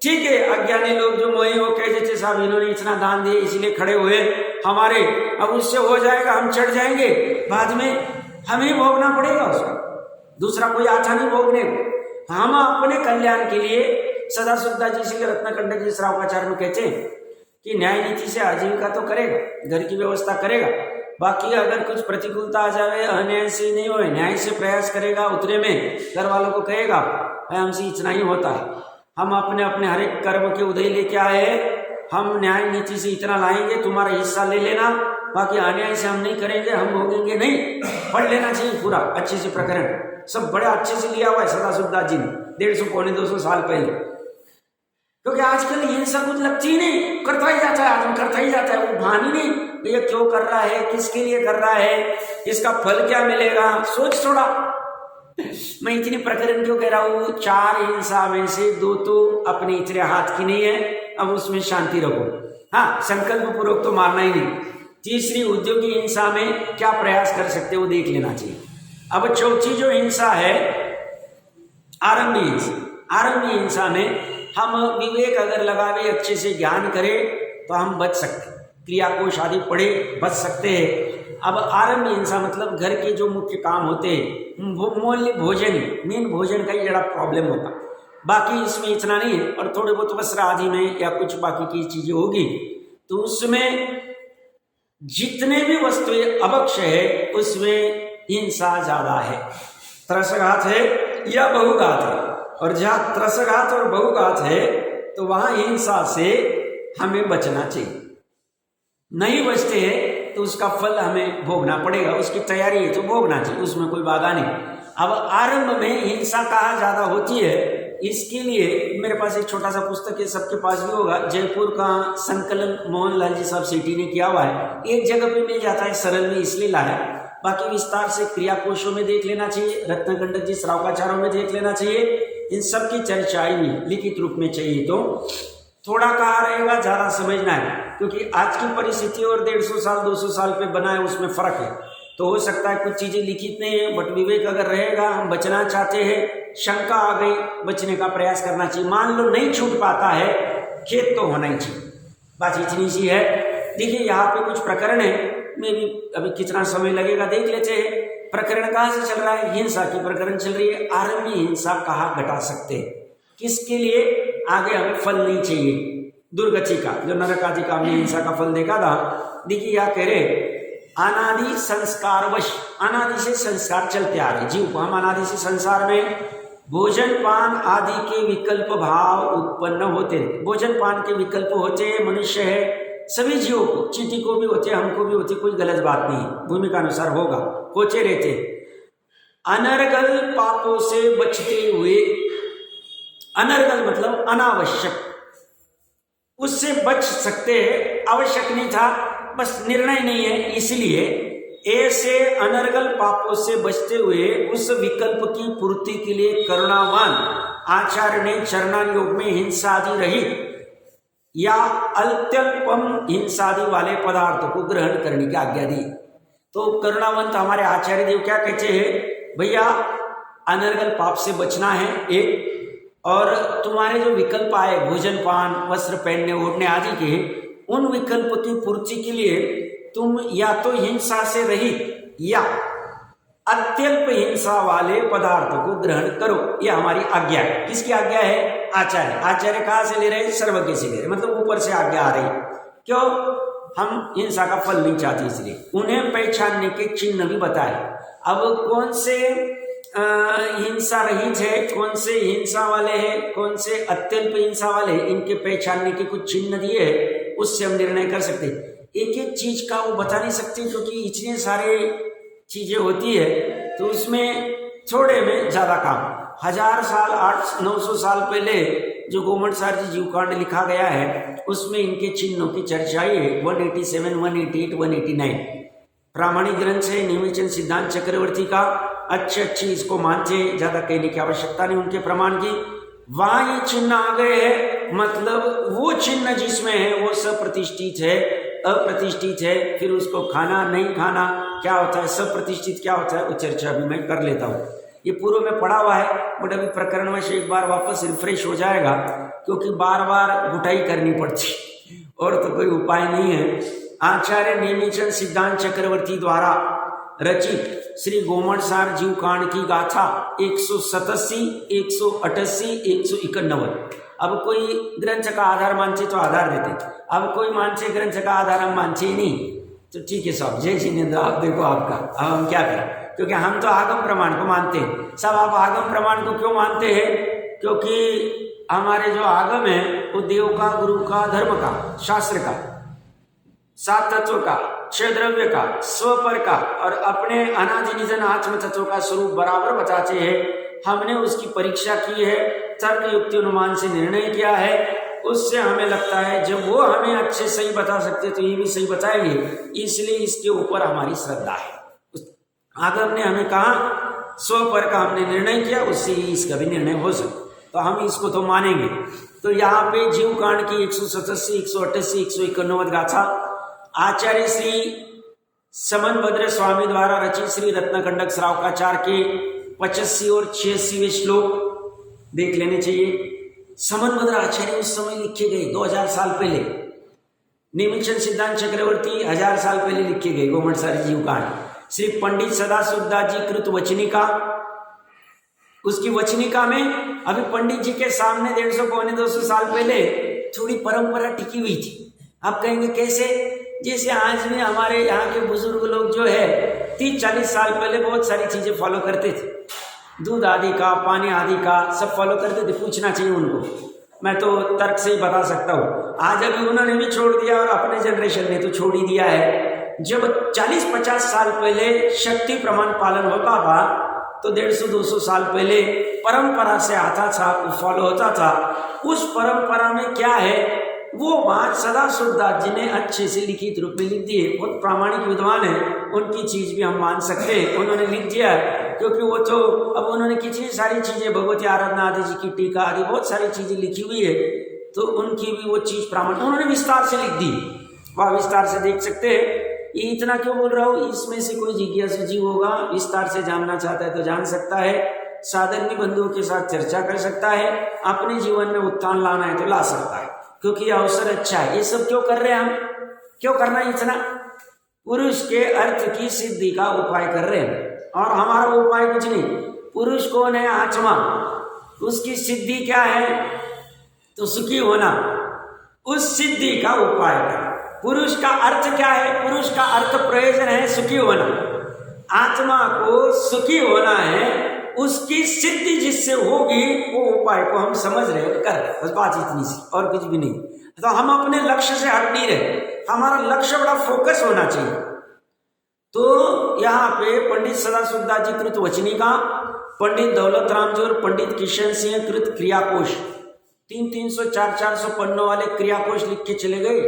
ठीक है अज्ञानी लोग जो मोहे वो कह देते साहब इन्होंने इतना दान दिए इसलिए खड़े हुए हमारे, अब उससे हो जाएगा, हम चढ़ जाएंगे, बाद में हमें भोगना पड़ेगा उसको, दूसरा कोई आता नहीं भोगने को। हम अपने कल्याण के लिए सदा सुखदा जी श्री रत्नकंड जी श्रावकाचार्य में कहते हैं कि न्याय नीति से आजीविका तो करेगा, घर की व्यवस्था करेगा, बाकी अगर कुछ प्रतिकूलता आ जाए, अन्याय से नहीं होए, न्याय से प्रयास करेगा, उतरे में घर वालों को कहेगा हमसे इतना ही होता है, हम अपने अपने हर एक कर्म के उदय लेके आए, हम न्याय नीति से इतना लाएंगे, तुम्हारा हिस्सा ले लेना, बाकी अन्याय से हम नहीं करेंगे, हम भोगेंगे नहीं। पढ़ लेना चाहिए पूरा अच्छे से प्रकरण, सब बड़े अच्छे से लिया हुआ है सदा सुखदास जी ने 150-200 साल पहले। क्योंकि आजकल हिंसा कुछ लगती ही नहीं, करता ही जाता है आदमी, करता ही जाता है, वो भान ही नहीं ये क्यों कर रहा है, किसके लिए कर रहा है, इसका फल क्या मिलेगा, सोच थोड़ा। मैं इतनी प्रकरण क्यों कह रहा हूं, 4 हिंसा में से 2 तो अपने इतने हाथ की नहीं है, अब उसमें शांति रखो। हाँ, संकल्प पूर्वक तो मारना ही नहीं। तीसरी उद्योगी हिंसा में क्या प्रयास कर सकते हो देख लेना चाहिए। अब चौथी जो हिंसा है आरंभी हिंसा। आरंभी हिंसा में हम विवेक अगर लगावे, अच्छे से ज्ञान करें तो हम बच सकते, क्रिया कोश आदि पढ़े बच सकते हैं। अब आरंभी हिंसा मतलब घर के जो मुख्य काम होते हैं, मूल्य भोजन, मेन भोजन का ही जरा प्रॉब्लम होता, बाकी इसमें इतना नहीं है। और थोड़े बहुत वस्त्र आदि में या कुछ बाकी की चीजें होगी तो उसमें जितने भी वस्तुएं अवक्ष है उसमें हिंसा ज्यादा है, त्रसघात है या बहुघात है। और जहाँ त्रसघात और बहुघात है तो वहां हिंसा से हमें बचना चाहिए। नहीं बचते हैं तो उसका फल हमें भोगना पड़ेगा, उसकी तैयारी है तो भोगना चाहिए, उसमें कोई बाधा नहीं। अब आरंभ में हिंसा कहाँ ज्यादा होती है, इसके लिए मेरे पास एक छोटा सा पुस्तक है, सबके पास भी होगा, जयपुर का संकलन मोहनलाल जी साहब सेठी ने किया हुआ है। एक जगह पे मिल जाता है सरल में, इसलिए लाया। बाकी विस्तार से क्रिया कोशों में देख लेना चाहिए, रत्नगंडक जी श्रावकाचारों में देख लेना चाहिए। इन सब की चर्चाएं लिखित रूप में चाहिए तो थोड़ा कहा रहेगा, ज्यादा समझना है, क्योंकि आज की परिस्थिति और 150 साल 200 साल पे बना है उसमें फर्क है। तो हो सकता है कुछ चीजें लिखित नहीं है, बट विवेक अगर रहेगा, हम बचना चाहते हैं, शंका आ गई, बचने का प्रयास करना चाहिए। मान लो नहीं छूट पाता है, खेद तो होना ही चाहिए, बात इतनी सी है। देखिए यहाँ पे कुछ प्रकरण है, मैं भी अभी कितना समय लगेगा देख लेते हैं। प्रकरण कहाँ से चल रहा है, हिंसा की प्रकरण चल रही है। आरंभी हिंसा कहाँ घटा सकते हैं, किसके लिए, आगे हमें फल नहीं चाहिए दुर्गति का, जो नरक आदि का हमने हिंसा का फल देखा था। देखिए क्या कह रहे, अनादि संस्कारवश, अनादि से संस्कार चलते आ रहे जीव को, हम अनादि से संसार में भोजन पान आदि के विकल्प भाव उत्पन्न होते, भोजन पान के विकल्प होते, मनुष्य है, सभी जीवों को, चींटी को भी होते, हमको भी होते, कोई गलत बात नहीं है, भूमिका अनुसार होगा, होते रहते। अनर्गल पापों से बचते हुए, अनर्गल मतलब अनावश्यक, उससे बच सकते हैं, आवश्यक नहीं था, बस निर्णय नहीं है, इसलिए ऐसे अनर्गल पापों से बचते हुए उस विकल्प की पूर्ति के लिए करुणावान आचार्य ने चरणान योग में हिंसादि रहित या अत्यल्पम हिंसादि वाले पदार्थों को ग्रहण करने की आज्ञा दी। तो करुणावंत हमारे आचार्य देव क्या कहते हैं, भैया अनर्गल पाप से बचना है एक, और तुम्हारे जो विकल्प आए भोजन पान वस्त्र पहनने ओढ़ने आदि के, उन विकल्प की पूर्ति के लिए तुम या तो हिंसा से रहित या अत्यल्प हिंसा वाले पदार्थों को ग्रहण करो, यह हमारी आज्ञा है। किसकी आज्ञा है, आचार्य। आचार्य कहाँ से ले रहे, सर्वज्ञ से ले रहे, मतलब ऊपर से आज्ञा आ रही। क्यों, हम हिंसा का फल नहीं चाहते, इसलिए उन्हें पहचानने के चिन्ह भी बताए। अब कौन से हिंसा रहित है, कौन से हिंसा वाले हैं, कौन से अत्यल्प हिंसा वाले हैं, इनके पहचानने के कुछ चिन्ह दिए हैं, उससे हम निर्णय कर सकते। एक एक चीज का वो बता नहीं सकते, क्योंकि इतने सारे चीजें होती है, तो उसमें थोड़े में ज्यादा काम। 1000 साल 800-900 साल पहले जो गोमटसार जी जीवकांड लिखा गया है, उसमें इनके चिन्हों की चर्चा है 187, 188, 189। प्रामाणिक ग्रंथ है, निमिचंद सिद्धांत चक्रवर्ती का, अच्छे इसको मानते, ज्यादा कहने की आवश्यकता नहीं उनके प्रमाण की। वहां ये चिन्ह आ गए हैं, मतलब वो चिन्ह जिसमें है वो सप्रतिष्ठित है, अप्रतिष्ठित है, फिर उसको खाना नहीं खाना क्या होता है, सप्रतिष्ठित क्या होता है, वो चर्चा भी मैं कर लेता हूँ। ये पूर्व में पढ़ा हुआ है, बट अभी प्रकरण में से एक बार वापस रिफ्रेश हो जाएगा, क्योंकि बार बार घुटाई करनी पड़ती और तो कोई उपाय नहीं है। आचार्य नेमिचंद सिद्धांत चक्रवर्ती द्वारा रचित श्री गोमटसार जीवकांड की गाथा 187, 188, 191। अब कोई ग्रंथ का आधार मानते तो आधार देते, अब कोई मानते ग्रंथ का आधार हम मानते ही नहीं, तो ठीक है साहब, जय जिनेन्द्र, आप देखो आपका, अब हम क्या करें, क्योंकि हम तो आगम प्रमाण को मानते हैं। सब आप आगम प्रमाण को क्यों मानते हैं, क्योंकि हमारे जो आगम है वो देव का, गुरु का, धर्म का, शास्त्र का, 7 तत्व का, 6 द्रव्य का, स्वपर का और अपने अनादि निधन आत्म तत्व का स्वरूप बराबर बताते हैं। हमने उसकी परीक्षा की है, तर्क युक्ति अनुमान से निर्णय किया है, उससे हमें लगता है जब वो हमें अच्छे सही बता सकते तो ये भी सही बताएंगे, इसलिए इसके ऊपर हमारी श्रद्धा है। आगम ने हमें कहा, स्व पर का हमने निर्णय किया, उससे ही इसका भी निर्णय हो सकता, तो हम इसको तो मानेंगे। तो यहाँ पे जीव कांड की 187, 188, 191 गाथा आचार्य श्री समनभद्र स्वामी द्वारा रचित श्री रत्नकंडक श्रावकाचार के 85 और 86वें श्लोक देख लेने चाहिए। समनभद्र आचार्य उस समय लिखे गए 2000 साल पहले, निमिचन सिद्धांत चक्रवर्ती 1000 साल पहले लिखे गए गोमटसारी जीव कांड। श्री पंडित सदाशिवदास जी कृत वचनिका, उसकी वचनिका में अभी पंडित जी के सामने 150 पौने 200 साल पहले थोड़ी परंपरा टिकी हुई थी। आप कहेंगे कैसे? जैसे आज में हमारे यहाँ के बुजुर्ग लोग जो है 30-40 साल पहले बहुत सारी चीजें फॉलो करते थे, दूध आदि का, पानी आदि का सब फॉलो करते थे। पूछना चाहिए उनको, मैं तो तर्क से ही बता सकता हूँ। आज अभी उन्होंने भी छोड़ दिया और अपने जनरेशन ने तो छोड़ ही दिया है। जब 40-50 साल पहले शक्ति प्रमाण पालन होता था तो 150-200 साल पहले परंपरा से आता था, फॉलो होता था। उस परंपरा में क्या है, वो बात सदाशिवदास जी ने अच्छे से लिखित रूप में लिख दी है। बहुत प्रामाणिक विद्वान है, उनकी चीज भी हम मान सकते हैं, उन्होंने लिख दिया है। क्योंकि वो तो अब उन्होंने कितनी सारी चीजें, भगवती आराधना आदि जी की टीका आदि बहुत सारी चीजें लिखी हुई है, तो उनकी भी वो चीज प्रामाणिक उन्होंने विस्तार से लिख दी, वह विस्तार से देख सकते हैं। ये इतना क्यों बोल रहा हूँ, इसमें से कोई जिज्ञासु जीव होगा, विस्तार से जानना चाहता है तो जान सकता है, साधारण बंधुओं के साथ चर्चा कर सकता है, अपने जीवन में उत्थान लाना है तो ला सकता है, क्योंकि यह अवसर अच्छा है। ये सब क्यों कर रहे हैं हम, क्यों करना है इतना? पुरुष के अर्थ की सिद्धि का उपाय कर रहे हैं, और हमारा उपाय कुछ नहीं। पुरुष कौन है? आत्मा। उसकी सिद्धि क्या है? तो सुखी होना। उस सिद्धि का उपाय है। पुरुष का अर्थ क्या है? पुरुष का अर्थ प्रयोजन है सुखी होना। आत्मा को सुखी होना है, उसकी सिद्धि जिससे होगी वो उपाय को हम समझ रहे हैं, कर रहे, बस बात इतनी सी, और कुछ भी नहीं। तो हम अपने लक्ष्य से हट नहीं रहे, हमारा लक्ष्य बड़ा फोकस होना चाहिए। तो यहाँ पे पंडित सदाशिवदास जी कृत वचनिका, पंडित दौलत राम जी और पंडित किशन सिंह कृत क्रियाकोश, 300-300, 400-400 पन्नों वाले क्रियाकोश लिख के चले गए।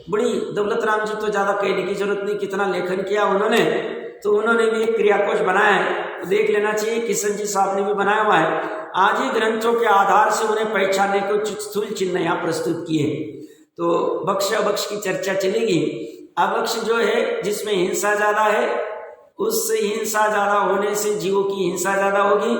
बड़ी दौलत राम जी तो ज्यादा कहने की जरूरत नहीं, कितना लेखन किया उन्होंने, तो उन्होंने भी एक क्रियाकोश बनाया है, तो देख लेना चाहिए। किशन जी साहब ने भी बनाया हुआ है। आज ही ग्रंथों के आधार से उन्हें पहचानने को स्थूल चिन्ह यहाँ प्रस्तुत किए। तो बक्ष अबक्ष की चर्चा चलेगी। अबक्ष जो है जिसमें हिंसा ज्यादा है, उससे हिंसा ज्यादा होने से जीवों की हिंसा ज्यादा होगी,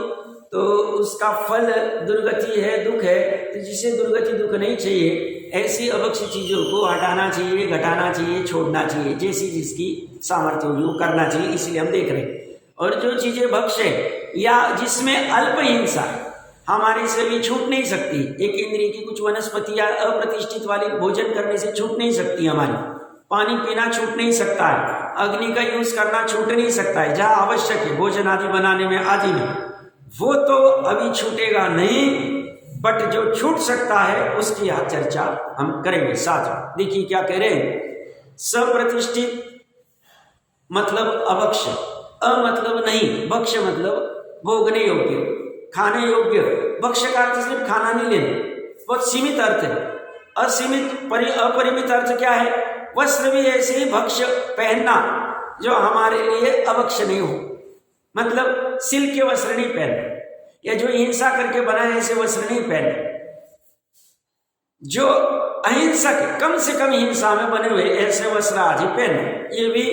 तो उसका फल दुर्गति है, दुख है। तो जिसे दुर्गति दुख नहीं चाहिए, ऐसी अबक्ष चीजों को हटाना चाहिए, घटाना चाहिए, छोड़ना चाहिए, जैसी जिसकी सामर्थ्य होगी वो करना चाहिए। इसलिए हम देख रहे हैं। और जो चीजें भक्ष है या जिसमें अल्प हिंसा हमारे से भी छूट नहीं सकती, एक इंद्रिय की कुछ वनस्पतियां अप्रतिष्ठित वाली भोजन करने से छूट नहीं सकती, हमारी पानी पीना छूट नहीं सकता है, अग्नि का यूज करना छूट नहीं सकता है, जहां आवश्यक है भोजन आदि बनाने में आदि में, वो तो अभी छूटेगा नहीं, बट जो छूट सकता है उसकी यहाँ चर्चा हम करेंगे साथ में। देखिए क्या कह रहे हैं, सप्रतिष्ठित मतलब अभक्ष, अ मतलब नहीं, भक्ष मतलब भोगने योग्य, खाने योग्य। भक्ष का अर्थ सिर्फ खाना नहीं लेना, बहुत सीमित अर्थ है। असीमित अपरिमित अर्थ क्या है? वस्त्र भी ऐसे ही भक्ष पहनना जो हमारे लिए अभक्ष नहीं हो, मतलब सिल्क के वस्त्र नहीं पहनना, या जो हिंसा करके बनाए ऐसे वस्त्र नहीं पहनने, जो अहिंसक कम से कम हिंसा में बने हुए ऐसे वस्त्र आदि पहनने, ये भी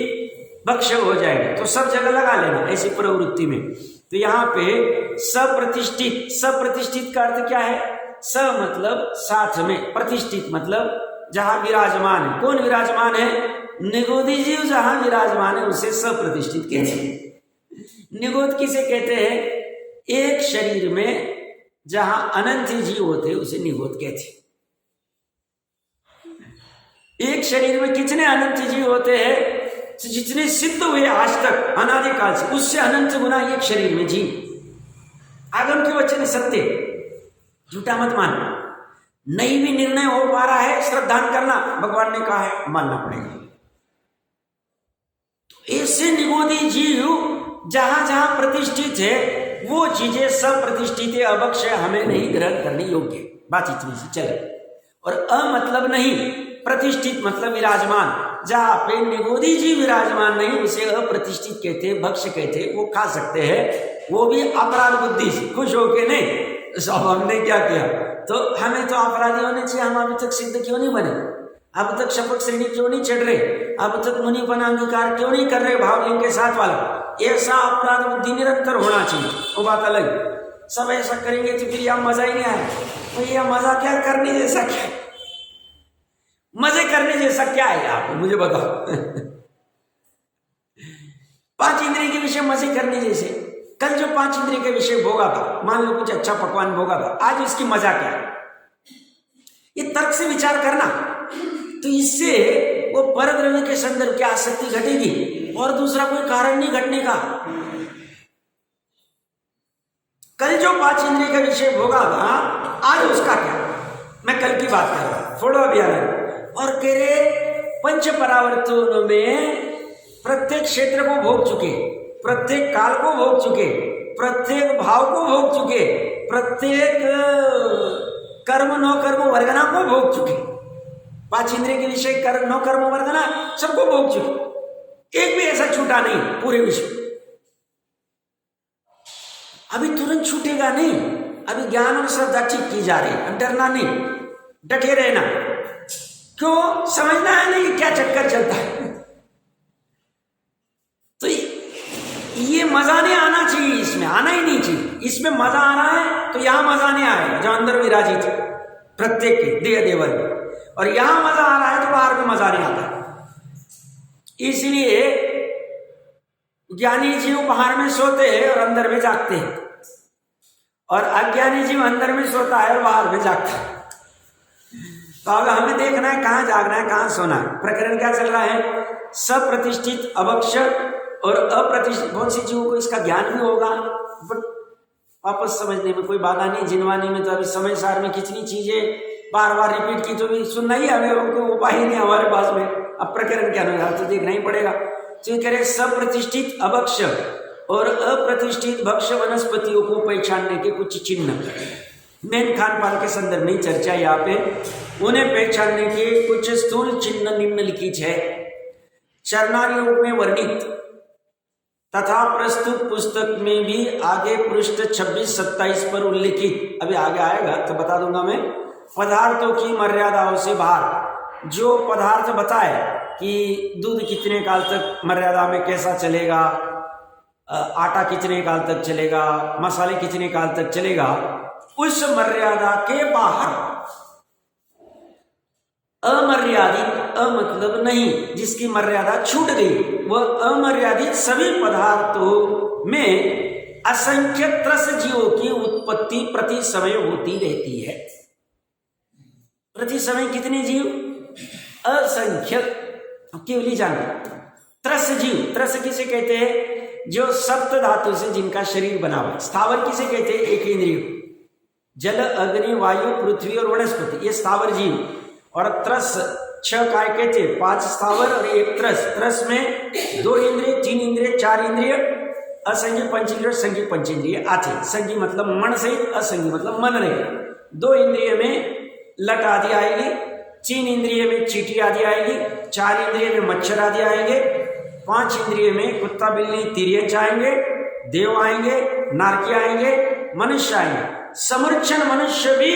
भक्ष हो जाएंगे। तो सब जगह लगा लेना ऐसी प्रवृत्ति में। तो यहाँ पे सप्रतिष्ठित, सप्रतिष्ठित का अर्थ क्या है? स मतलब साथ में, प्रतिष्ठित मतलब जहां विराजमान है। कौन विराजमान है? निगोदी जीव जहां विराजमान है उसे सप्रतिष्ठित कहते हैं। निगोद किसे कहते हैं? एक शरीर में जहां अनंत जीव होते हैं उसे निगोद कहते हैं। एक शरीर में कितने अनंत जीव होते हैं? जितने सिद्ध हुए आज तक अनादिकाल से, उससे अनंत गुना एक शरीर में जीव। आगम के वचन सत्य, झूठा मत मानना। नहीं भी निर्णय हो पा रहा है, श्रद्धा करना, भगवान ने कहा है, मानना पड़ेगा। ऐसे निगोदी जीव जहां जहां प्रतिष्ठित है वो चीजें सब प्रतिष्ठित है, अभक्ष हमें नहीं ग्रहण करनी योग्य। बात इतनी सी चले। और अ मतलब नहीं, प्रतिष्ठित मतलब विराजमान। जहां पे निगोदी जी विराजमान नहीं उसे अप्रतिष्ठित कहते, भक्ष्य कहते, वो खा सकते हैं, वो भी अपराध बुद्धि से, खुश होके नहीं। सब हमने क्या किया, तो हमें तो अपराधी होने चाहिए, हम अभी तक सिद्ध क्यों नहीं बने, अब तक शपथ श्रेणी क्यों नहीं चढ़ रहे, अब तक मुनिपन अंगीकार क्यों नहीं कर रहे भावलिंग के साथ वाला, ऐसा अपराध बुद्धि निरंतर होना चाहिए। वो बात अलग, सब ऐसा करेंगे तो फिर यह मजा ही नहीं आया। तो यह मजा क्या करने जैसा, क्या मजे करने जैसा क्या है आप मुझे बताओ। 5 इंद्रिय के विषय मजे करने जैसे, कल जो 5 इंद्रिय के विषय भोगा था, मान लो कुछ अच्छा पकवान भोगा था, आज उसकी मजा क्या है, ये तर्क से विचार करना, तो इससे वो परद्रव्य के संदर्भ की आसक्ति घटेगी और दूसरा कोई कारण नहीं घटने का। कल जो 5 इंद्रिय का विषय भोगा था, आज उसका क्या, मैं कल की बात कर रहा हूं, फोड़ो अभियान। और कह रहे पंच परावर्तनों में प्रत्येक क्षेत्र को भोग चुके, प्रत्येक काल को भोग चुके, प्रत्येक भाव को भोग चुके, प्रत्येक कर्म नो कर्म वर्गना को भोग चुके। 5 इंद्रिय के विषय कर्म नो कर्म वर्गना सबको भोग चुके, एक भी ऐसा छूटा नहीं पूरे विश्व। अभी तुरंत छूटेगा नहीं, अभी ज्ञान और श्रद्धा ठीक की जा रही है, डरना नहीं, डटे रहना। क्यों, समझना है नहीं क्या चक्कर चलता है। तो ये मजा नहीं आना चाहिए, इसमें आना ही नहीं चाहिए। इसमें मजा आ रहा है तो यहां मजा नहीं आएगा जो अंदर विराजित है प्रत्येक के देह देवर में, और यहां मजा आ रहा है तो बाहर में मजा नहीं आता। इसलिए ज्ञानी जीव बाहर में सोते हैं और अंदर में जागते हैं, और अज्ञानी जीव अंदर में सोता है और बाहर में जागता है। तो अब हमें देखना है कहां जागना है कहां सोना है। प्रकरण क्या चल रहा है, सप्रतिष्ठित अभक्ष और अप्रतिष्ठित। बहुत से जीवों को इसका ज्ञान भी होगा, बट वापस समझने में कोई बाधा नहीं। जिनवानी में तो अभी समय सार में कितनी चीजें बार बार रिपीट की, तो भी सुनना ही हमें, उनको उपाय नहीं हमारे पास में। अब प्रकरण क्या होगा तो देखना ही पड़ेगा। तो कह रहे सप्रतिष्ठित अभक्ष और अप्रतिष्ठित भक्ष्य वनस्पतियों को पहचानने के कुछ चिन्ह, मेन खान पान के संदर्भ में चर्चा यहाँ पे, उन्हें पहचानने के कुछ स्थूल चिन्ह निम्नलिखित है। चरणारी रूप में वर्णित तथा प्रस्तुत पुस्तक में भी आगे पृष्ठ 26-27 पर उल्लिखित, अभी आगे आएगा तो बता दूंगा मैं, पदार्थों की मर्यादाओं से बाहर जो पदार्थ बताए कि दूध कितने काल तक मर्यादा में कैसा चलेगा, आटा कितने काल तक चलेगा, मसाले कितने काल तक चलेगा, उस मर्यादा के बाहर अमर्यादित, मतलब नहीं, जिसकी मर्यादा छूट गई, वह अमर्यादित सभी पदार्थों में असंख्य त्रस जीवों की उत्पत्ति प्रति समय होती रहती है। प्रति समय कितने जीव, असंख्य, केवली जाना। त्रस जीव, त्रस किसे कहते हैं, जो सप्त धातु से जिनका शरीर बना हुआ। स्थावर किसे कहते हैं, एक इंद्रिय, जल अग्नि वायु पृथ्वी और वनस्पति, ये स्थावर जीव। और त्रस 6 काय कहते हैं, 5 स्थावर और 1 त्रस। त्रस में 2 इंद्रिय, 3 इंद्रिय, 4 इंद्रिय, असंगी पंचेंद्रिय, संगी पंचेंद्रिय आते। संगी मतलब मन सहित, असंगी मतलब मन रहे। 2 इंद्रिय में लट आदि आएगी, 3 इंद्रिय में चींटी आदि आएगी, 4 इंद्रिय में मच्छर आदि आएंगे, 5 इंद्रिय में कुत्ता बिल्ली तिरंच आएंगे, देव आएंगे, नारकी आएंगे, मनुष्य आएंगे। समर्चन मनुष्य भी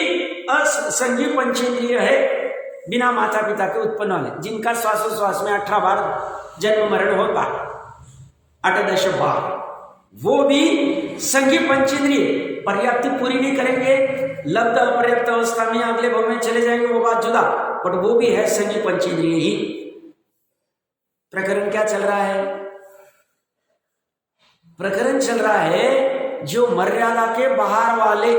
असंगी पंचेंद्रिय है, बिना माता पिता के उत्पन्न वाले, जिनका श्वासोश्वास में 18 बार जन्म मरण होता, 18 बार, वो भी संगी पंचेंद्रिय। पर्याप्ति पूरी नहीं करेंगे, लब्ध अपर्याप्त अवस्था में अगले भाव में चले जाएंगे, वो बात जुदा, बट वो भी है संगी पंचेंद्रिय ही। प्रकरण क्या चल रहा है, प्रकरण चल रहा है जो मर्यादा के बाहर वाले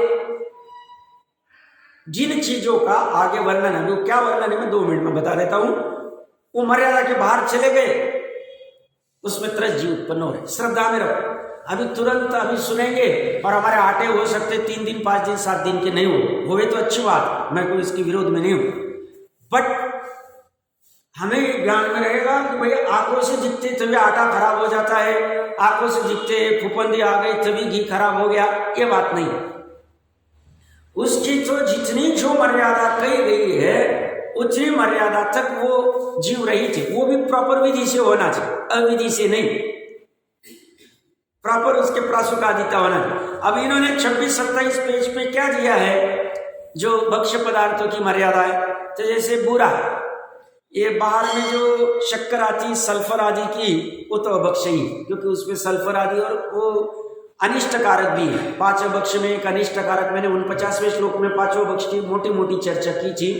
जिन चीजों का आगे वर्णन है, वो क्या वर्णन है मैं 2 मिनट में बता देता हूं। वो मर्यादा के बाहर चले गए, उसमें त्रस जीव उत्पन्न हो रहे। श्रद्धा में रखो, अभी तुरंत अभी सुनेंगे और हमारे आटे हो सकते 3 दिन 5 दिन 7 दिन के नहीं हो तो अच्छी बात, मैं कोई इसके विरोध में नहीं हूं, बट हमें ज्ञान में रहेगा कि भाई आंखों से जितने तभी आटा खराब हो जाता है, आंखों से जितने फुफंदी आ गई तभी घी खराब हो गया, ये बात नहीं। उसकी तो जितनी जो मर्यादा कही गई है उतनी मर्यादा तक वो जीव रही थी। वो भी प्रॉपर विधि से होना चाहिए, अविधि से नहीं, प्रॉपर उसके प्रासुकादिता होना चाहिए। अब इन्होंने 26-27 पेज पे क्या दिया है जो भक्ष्य पदार्थों की मर्यादा है। तो जैसे बूरा, ये बाहर में जो शक्कर आती सल्फर आदि की, वो तो अभक्ष्य ही, क्योंकि उसमें सल्फर आदि और वो अनिष्ट कारक भी है। पांचों भक्ष में एक अनिष्ट कारक, मैंने 49वें श्लोक में पांचों भक्ष की मोटी मोटी चर्चा की थी।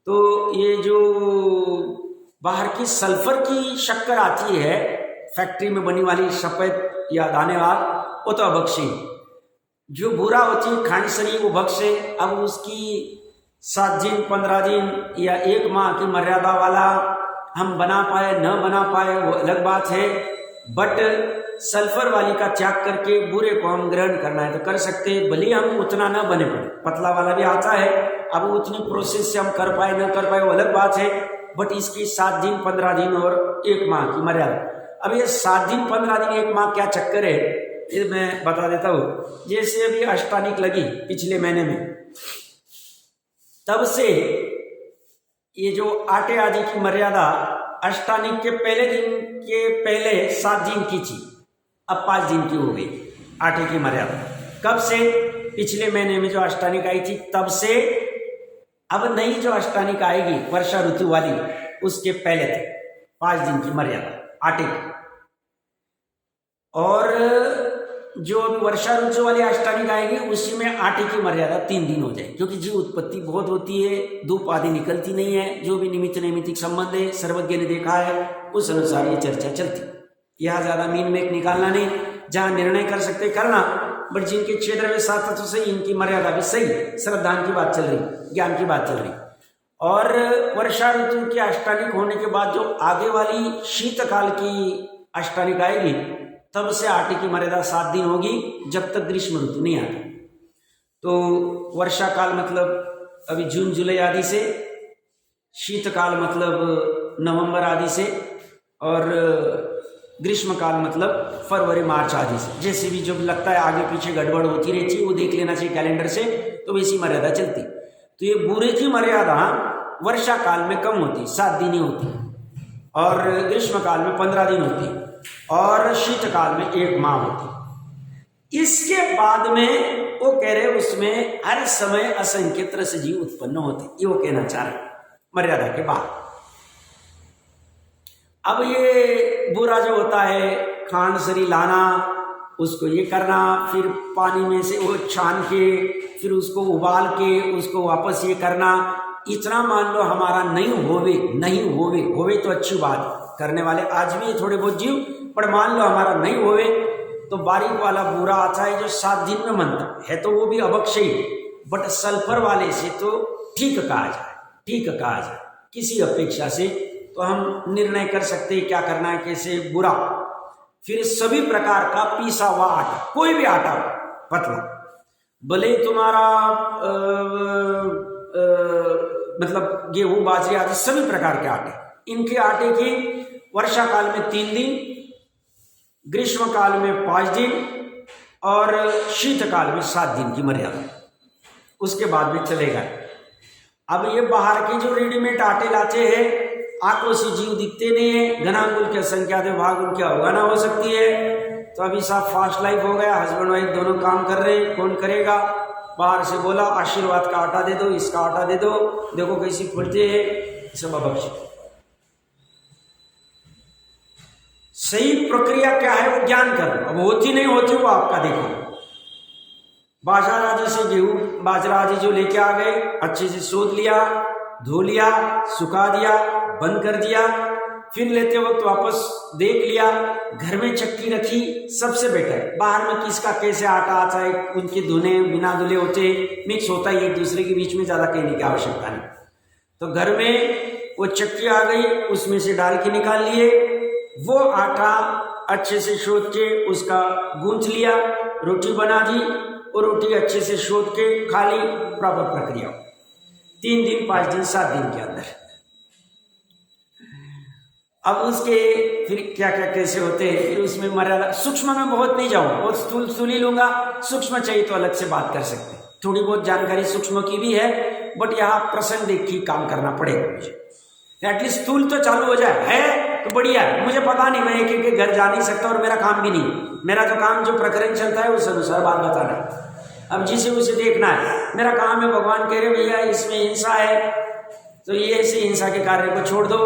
तो ये जो बाहर की सल्फर की शक्कर आती है फैक्ट्री में बनी वाली सफेद या दानेवार, वो तो अभक्ष्य। जो बुरा होती है खांडसरी, वो भक्ष्य। अब उसकी 7 दिन 15 दिन या 1 माह की मर्यादा वाला हम बना पाए न बना पाए वो अलग बात है, बट सल्फर वाली का त्याग करके बुरे को हम ग्रहण करना है तो कर सकते हैं, भले हम उतना न बने पड़े। पतला वाला भी आता है, अब उतनी प्रोसेस से हम कर पाए न कर पाए वो अलग बात है, बट इसकी 7 दिन 15 दिन और 1 माह की मर्यादा। अब ये 7 दिन 15 दिन 1 माह क्या चक्कर है ये मैं बता देता हूँ। जैसे अभी अष्टानिक लगी पिछले महीने में, तब से ये जो आटे आदि की मर्यादा अष्टानिक के पहले दिन के पहले 7 दिन की थी, अब 5 दिन की हो गई आटे की मर्यादा। कब से? पिछले महीने में जो अष्टानिक आई थी तब से। अब नई जो अष्टानिक आएगी वर्षा ऋतु वाली, उसके पहले तक 5 दिन की मर्यादा आटे की। और जो अभी वर्षा ऋतु वाली अष्टानिक आएगी उसी में आटे की मर्यादा 3 दिन हो जाएगी, क्योंकि जीव उत्पत्ति बहुत होती है, धूप आदि निकलती नहीं है। जो भी निमित्त नैमित्तिक संबंध है सर्वज्ञ ने देखा है, उस अनुसार ये चर्चा चलती। यहाँ ज्यादा मीन में निकालना नहीं, जहाँ निर्णय कर सकते करना, बट जिनके क्षेत्र में 7 तत्व सही, इनकी मर्यादा भी सही, श्रद्धान की बात चल रही, ज्ञान की बात चल रही। और वर्षा ऋतु की अष्टानिक होने के बाद जो आगे वाली शीतकाल की अष्टानिक आएगी, तब से आटे की मर्यादा 7 दिन होगी, जब तक ग्रीष्म ऋतु नहीं आता। तो वर्षा काल मतलब अभी जून जुलाई आदि से, शीतकाल मतलब नवंबर आदि से, और ग्रीष्म काल मतलब फरवरी मार्च आदि से। जैसे भी जब लगता है आगे पीछे गड़बड़ होती रहती है, वो देख लेना चाहिए कैलेंडर से, तो वैसी मर्यादा चलती। तो ये बुरे की मर्यादा वर्षा काल में कम होती, 7 दिन ही होती, और ग्रीष्म काल में 15 दिन होती, और शीतकाल में 1 माह होती। इसके बाद में वो कह रहे उसमें हर समय असंख्य तरह से जीव उत्पन्न होते, ये वो कहना चाह रहे मर्यादा के बाद। अब ये बुरा जो होता है खांडसरी लाना, उसको ये करना, फिर पानी में से वो छान के फिर उसको उबाल के उसको वापस ये करना, इतना मान लो हमारा नहीं होवे तो अच्छी बात, करने वाले आज भी थोड़े बहुत जीव, पर मान लो हमारा नहीं होवे तो बारीक वाला बुरा आता है जो 7 दिन में बनता है, तो वो भी अभक्ष्य ही, बट सल्फर वाले से तो ठीक कहा जाए किसी अपेक्षा से। तो हम निर्णय कर सकते हैं क्या करना है, कैसे बुरा। फिर सभी प्रकार का पीसा हुआ आटा, कोई भी आटा पतला, भले तुम्हारा मतलब गेहूं बाजरे आदि सभी प्रकार के आटे, इनके आटे की वर्षा काल में 3 दिन, ग्रीष्म काल में 5 दिन, और शीतकाल में 7 दिन की मर्यादा, उसके बाद में चलेगा। अब ये बाहर के जो रेडीमेड आटे लाते हैं, आंखों से जीव दिखते नहीं है, घनांगुल की संख्या से भाग उनकी अवगाना हो सकती है। तो अभी साहब फास्ट लाइफ हो गया, हस्बैंड वाइफ दोनों काम कर रहे हैं, कौन करेगा? बाहर से बोला आशीर्वाद का आटा दे दो, इसका आटा दे दो, देखो कैसी फूलते हैं, सब अभक्ष्य। सही प्रक्रिया क्या है वो ज्ञान कर लो, अब होती नहीं होती वो आपका देखो। बाजार आदि से गेहूं बाजरा आदि जो लेके आ गए, अच्छे से सोध लिया, धो लिया, सुखा दिया, बंद कर दिया, फिर लेते वक्त वापस देख लिया, घर में चक्की रखी, सबसे बेटर। बाहर में किसका कैसे आटा आता है, उनके धुने बिना धुले होते, मिक्स होता है एक दूसरे के बीच में, ज़्यादा कहने की आवश्यकता नहीं। तो घर में वो चक्की आ गई, उसमें से डाल के निकाल लिए, वो आटा अच्छे से शोध के उसका गूंथ लिया, रोटी बना दी, और रोटी अच्छे से शोध के खा ली। प्रॉपर प्रक्रिया 3 दिन 5 दिन 7 दिन के अंदर। अब उसके फिर क्या क्या कैसे होते हैं, फिर उसमें मर्यादा, सूक्ष्म में बहुत नहीं जाऊंगा, बहुत स्थूल ही लूंगा, सूक्ष्म चाहिए तो अलग से बात कर सकते हैं। थोड़ी बहुत जानकारी सूक्ष्म की भी है, बट यहाँ प्रसंग देख के काम करना पड़ेगा मुझे। एटलीस्ट स्थूल तो चालू हो जाए, है तो बढ़िया है। मुझे पता नहीं, मैं एक एक घर जा नहीं सकता और मेरा काम भी नहीं। मेरा तो काम जो प्रकरण चलता है उस अनुसार बात बताना है। अब जिसे उसे देखना है, मेरा काम है। भगवान कह रहे भैया इसमें हिंसा है, तो ये ऐसे हिंसा के कार्य को छोड़ दो,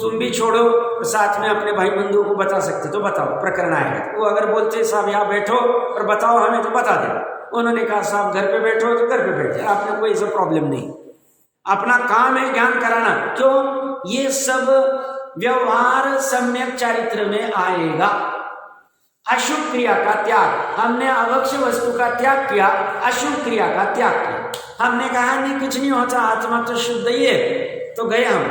तुम भी छोड़ो, तो साथ में अपने भाई बंधुओं को बता सकते तो बताओ, प्रकरण आएगा। वो अगर बोलते साहब यहाँ बैठो और बताओ हमें, तो बता दे। उन्होंने कहा साहब घर पे बैठो, तो घर पे बैठे, आपने कोई ऐसा प्रॉब्लम नहीं। अपना काम है ज्ञान कराना। क्यों? ये सब व्यवहार सम्यक चारित्र में आएगा। अशुभ क्रिया का त्याग, हमने अवक्ष वस्तु का त्याग किया, अशुभ क्रिया का त्याग किया। हमने कहा नहीं कुछ नहीं होता, आत्मा तो शुद्ध ही है, तो गए हम।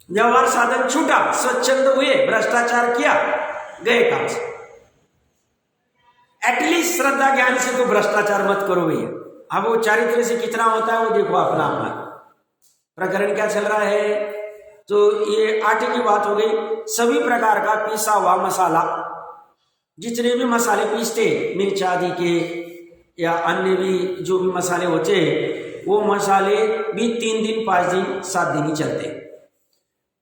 व्यवहार साधन छूटा, स्वच्छंद हुए, भ्रष्टाचार किया, गए काम से। एटलीस्ट श्रद्धा ज्ञान से तो भ्रष्टाचार मत करो भैया। अब वो चारित्र से कितना होता है वो देखो अपना अपना। प्रकरण क्या चल रहा है? तो ये आटे की बात हो गई। सभी प्रकार का पीसा हुआ मसाला, जितने भी मसाले पीसते, मिर्च आदि के या अन्य भी जो भी मसाले होते, वो मसाले भी 3 दिन 5 दिन 7 दिन ही चलते।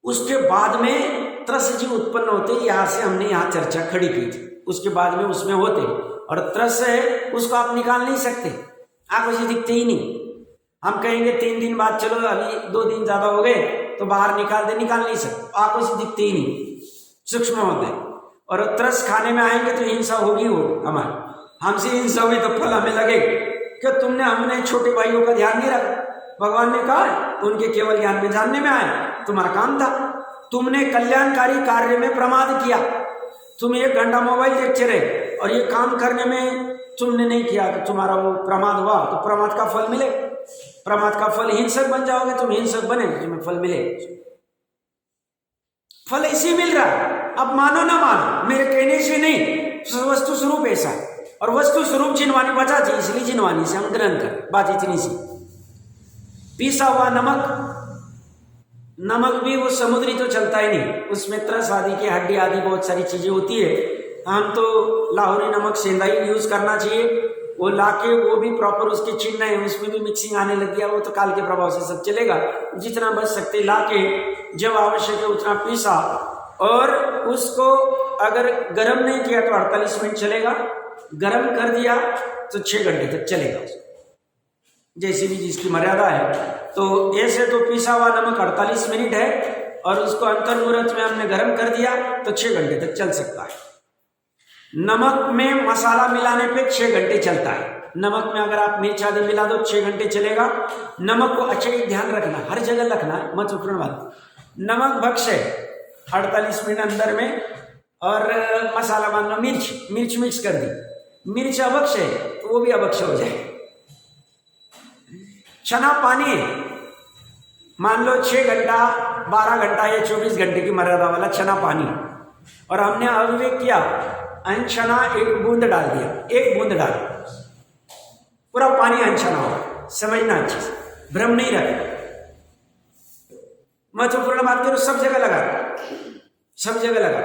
उसके बाद में त्रस जी उत्पन्न होते। यहाँ से हमने यहाँ चर्चा खड़ी की थी। उसके बाद में उसमें होते, और त्रस है उसको आप निकाल नहीं सकते, आंखों से दिखते ही नहीं। हम कहेंगे 3 दिन बाद, चलो अभी 2 दिन ज्यादा हो गए तो बाहर निकाल नहीं सकते, आंखों से दिखते ही नहीं, सूक्ष्म होते। और त्रस खाने में आएंगे तो हिंसा होगी, वो हमारी हमसे हिंसा हुई तो फल हमें लगेगा। क्यों? हमने छोटे भाइयों का ध्यान नहीं रखा। भगवान ने कहा उनके केवल ज्ञान में जानने में आए, तुम्हारा काम था। तुमने कल्याणकारी कार्य में प्रमाद किया। तुम 1 घंटा मोबाइल देखते रहे और ये काम करने में तुमने नहीं किया, तो तुम्हारा वो प्रमाद हुआ, तो प्रमाद का फल मिले। प्रमाद का फल हिंसक बन जाओगे, तुम हिंसक बने, तुम्हें फल मिले। फल इसी मिल रहा है। अब मानो ना मानो, मेरे कहने से नहीं, वस्तु स्वरूप ऐसा है। और वस्तु स्वरूप जिनवानी बचा थी, इसलिए जिनवानी से हम ग्रहण कर, बात इतनी सी। पीसा हुआ नमक भी वो समुद्री तो चलता ही नहीं, उसमें त्रस आदि की हड्डी आदि बहुत सारी चीजें होती है। हम तो लाहौरी नमक सेंधाई यूज करना चाहिए। वो लाके वो भी प्रॉपर उसके चिन्ह है, उसमें भी मिक्सिंग आने लग गया, वो तो काल के प्रभाव से सब चलेगा। जितना बच सकते लाके जब आवश्यक है उतना पीसा, और उसको अगर गर्म नहीं किया तो 48 मिनट चलेगा, गर्म कर दिया तो 6 घंटे तक चलेगा, जैसे भी जिसकी मर्यादा है। तो ऐसे तो पीसा हुआ नमक 48 मिनट है, और उसको अंतर्मुहूर्त में हमने गर्म कर दिया तो 6 घंटे तक चल सकता है। नमक में मसाला मिलाने पे 6 घंटे चलता है। नमक में अगर आप मिर्च आदि मिला दो 6 घंटे चलेगा। नमक को अच्छे ध्यान रखना, हर जगह रखना, महत्वपूर्ण बात। नमक भक्ष है 48 मिनट अंदर में, और मसाला मान लो मिर्च मिक्स कर दी, मिर्च अभक्ष है तो वो भी अभक्ष हो जाए। चना पानी है, मान लो 6 घंटा 12 घंटा या 24 घंटे की मर्यादा वाला चना पानी, और हमने अविवेक किया, अनछना 1 बूंद डाल दिया, 1 बूंद डाल, पूरा पानी अनछना हो। समझना अच्छे से, भ्रम नहीं रखना। महत्वपूर्ण बात करो, सब जगह लगा, सब जगह लगा।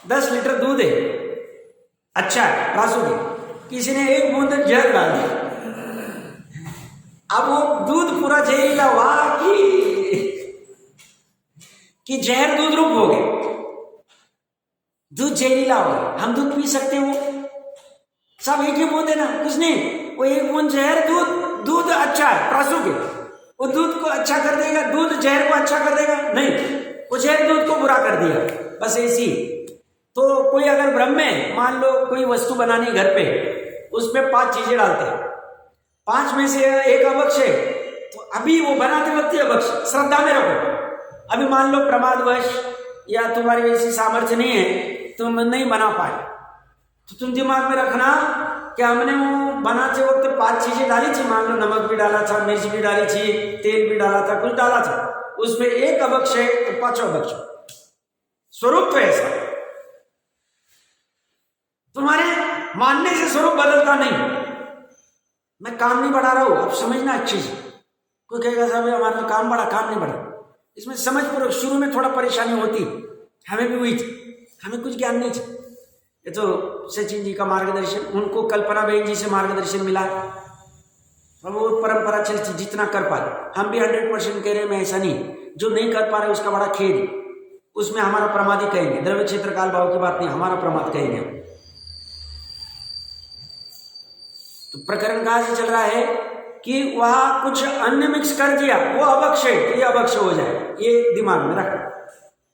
10 लीटर दूध है, अच्छा है, रासुदी, किसी ने 1 बूंद जहर डाल दिया, अब वो दूध पूरा जहरीला हुआ कि जहर दूध रूप हो गए, दूध जहरीला हो गया। हम दूध पी सकते हैं? वो सब 1 ही बूंद है ना, कुछ नहीं, वो 1 बूंद जहर, दूध अच्छा है, प्रासुक है, वो दूध को अच्छा कर देगा, दूध जहर को अच्छा कर देगा? नहीं, वो जहर दूध को बुरा कर दिया, बस ऐसी। तो कोई अगर ब्रह्म में मान लो कोई वस्तु बनानी घर पे, उसमें 5 चीजें डालते हैं, 5 में से 1 अभक्ष है, तो अभी वो बनाते वक्त ही अभक्ष, श्रद्धा में रखो। अभी मान लो प्रमादवश या तुम्हारी वैसी सामर्थ्य नहीं है, तुम नहीं बना पाए, तो तुम दिमाग में रखना कि हमने वो बनाते वक्त 5 चीजें डाली थी, मान लो नमक भी डाला था, मिर्च भी डाली थी, तेल भी डाला था, कुछ डाला था, उसमें 1 अभक्ष है तो 5 अभक्ष। स्वरूप तो ऐसा, तुम्हारे मानने से स्वरूप बदलता नहीं। मैं काम नहीं बढ़ा रहा हूं, आप समझना अच्छी से। कोई कहेगा साहब हमारा काम बढ़ा, काम नहीं बढ़ा, इसमें समझ पूर्वक। शुरू में थोड़ा परेशानी होती, हमें भी हुई थी, हमें कुछ ज्ञान नहीं था, ये तो सचिन जी का मार्गदर्शन, उनको कल्पना बेन जी से मार्गदर्शन मिला है, अब वो परंपरा चलती जितना कर पाए। हम भी 100% कह रहे हैं, मैं ऐसा नहीं, जो नहीं कर पा रहे उसका बड़ा खेद है, उसमें हमारा प्रमाद ही कहेंगे, द्रव्य क्षेत्र काल भाव की बात नहीं, हमारा प्रमाद कहेंगे। तो प्रकरण कहाँ से चल रहा है कि वह कुछ अन्न मिक्स कर दिया, वो अभक्ष है तो ये अभक्ष हो जाए, ये दिमाग में रख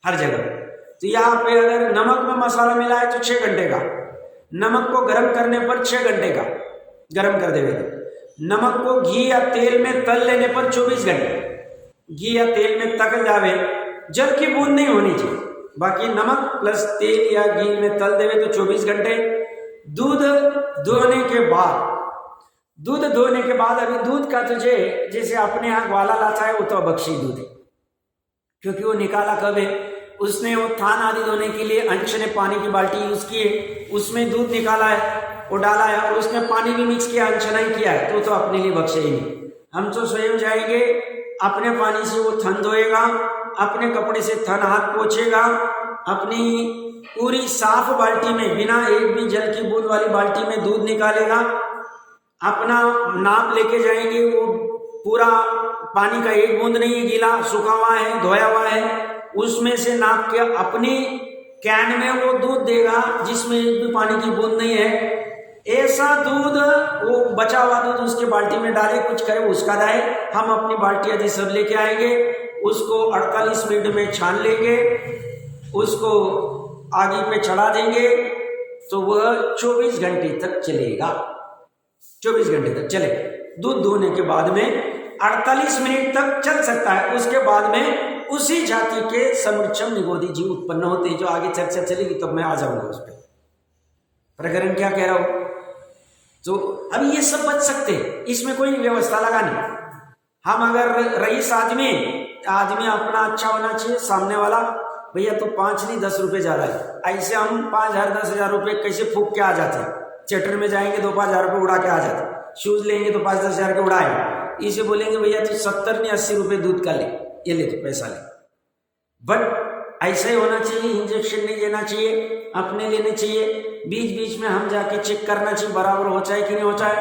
हर जगह। तो यहाँ पे अगर नमक में मसाला मिला है तो 6 घंटे का, नमक को गर्म करने पर 6 घंटे का गर्म कर देवे, नमक को घी या तेल में तल लेने पर 24 घंटे, घी या तेल में तक जावे, जल की बूंद नहीं होनी चाहिए, बाकी नमक प्लस तेल या घी में तल देवे तो 24 घंटे। दूध धोने के बाद, दूध धोने के बाद, अभी दूध का तुझे जैसे अपने यहाँ ग्वाला लाता है वो तो अभक्षी दूध है, क्योंकि वो निकाला कब है, उसने वो थान आदि धोने के लिए अंश ने पानी की बाल्टी यूज की है, उसमें दूध निकाला है, वो डाला है और उसमें पानी भी मिक्स किया, अंश नहीं किया है, तो अपने लिए बख्शे ही नहीं। हम तो स्वयं जाएंगे, अपने पानी से वो थन धोएगा, अपने कपड़े से थन हाथ पोछेगा, अपनी पूरी साफ बाल्टी में बिना एक भी जल की बूंद वाली बाल्टी में दूध निकालेगा, अपना नाप लेके जाएंगे, वो पूरा पानी का एक बूंद नहीं है गीला, सूखा हुआ है, धोया हुआ है, उसमें से नाप के अपनी कैन में वो दूध देगा जिसमें एक भी पानी की बूंद नहीं है। ऐसा दूध, वो बचा हुआ दूध उसके बाल्टी में डाले, कुछ करे उसका दाए, हम अपनी बाल्टी आदि सब लेके आएंगे, उसको 48 मिनट में छान लेंगे, उसको आगे पे चढ़ा देंगे, तो वह 24 घंटे तक चलेगा, 24 घंटे तक चले। दूध धोने के बाद में 48 मिनट तक चल सकता है, उसके बाद में उसी जाति के समृक्षम निगोदी जीव उत्पन्न होते हैं, जो आगे चर्चा चलेगी तब मैं आ जाऊंगा उस पर। प्रकरण क्या कह रहा हूं, तो अब ये सब बच सकते हैं, इसमें कोई व्यवस्था लगा नहीं। हम अगर रईस आदमी अपना अच्छा होना चाहिए, सामने वाला भैया तो 5 नहीं 10 रुपए ज्यादा है, ऐसे हम 5,000 10,000 रुपए कैसे फूक के आ जाते हैं, थिएटर में जाएंगे तो 5,000 रुपए उड़ा के आ जाते, शूज लेंगे तो 5-10 हजार के उड़ाए, इसे बोलेंगे भैया तो 70 नहीं 80 रुपए दूध का ले, ये ले तो पैसा ले। बट ऐसा ही होना चाहिए, इंजेक्शन नहीं देना चाहिए, अपने लेने चाहिए, बीच बीच में हम जाके चेक करना चाहिए बराबर हो जाए कि नहीं हो जाए,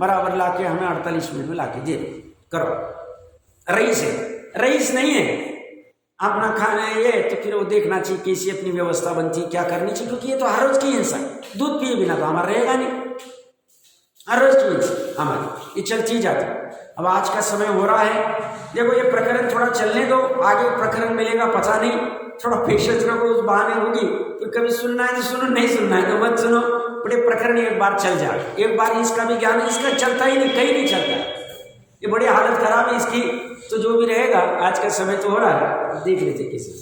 बराबर लाके हमें 48 मिनट में लाके दे करो। रईस है, रईस नहीं है, अपना खाना है ये, तो फिर वो देखना चाहिए कैसी अपनी व्यवस्था बनती है, क्या करनी चाहिए, क्योंकि ये तो हर रोज की हिंसा है, दूध पिए बिना तो हमारा रहेगा नहीं, हर रोज की हिंसा हमारी ये चलती जाती है। अब आज का समय हो रहा है, देखो ये प्रकरण थोड़ा चलने दो, आगे प्रकरण मिलेगा पता नहीं, थोड़ा पेशेंस रखो, उस बहाने होगी, फिर कभी सुनना है तो सुनो, नहीं सुनना है तो मत सुनो, बड़े प्रकरण एक बार चल जाए, एक बार इसका भी ज्ञान, इसका चलता ही नहीं, कहीं नहीं चलता है, ये बड़ी हालत खराब है इसकी। तो जो भी रहेगा, आज का समय तो हो रहा है, देख लेते किसी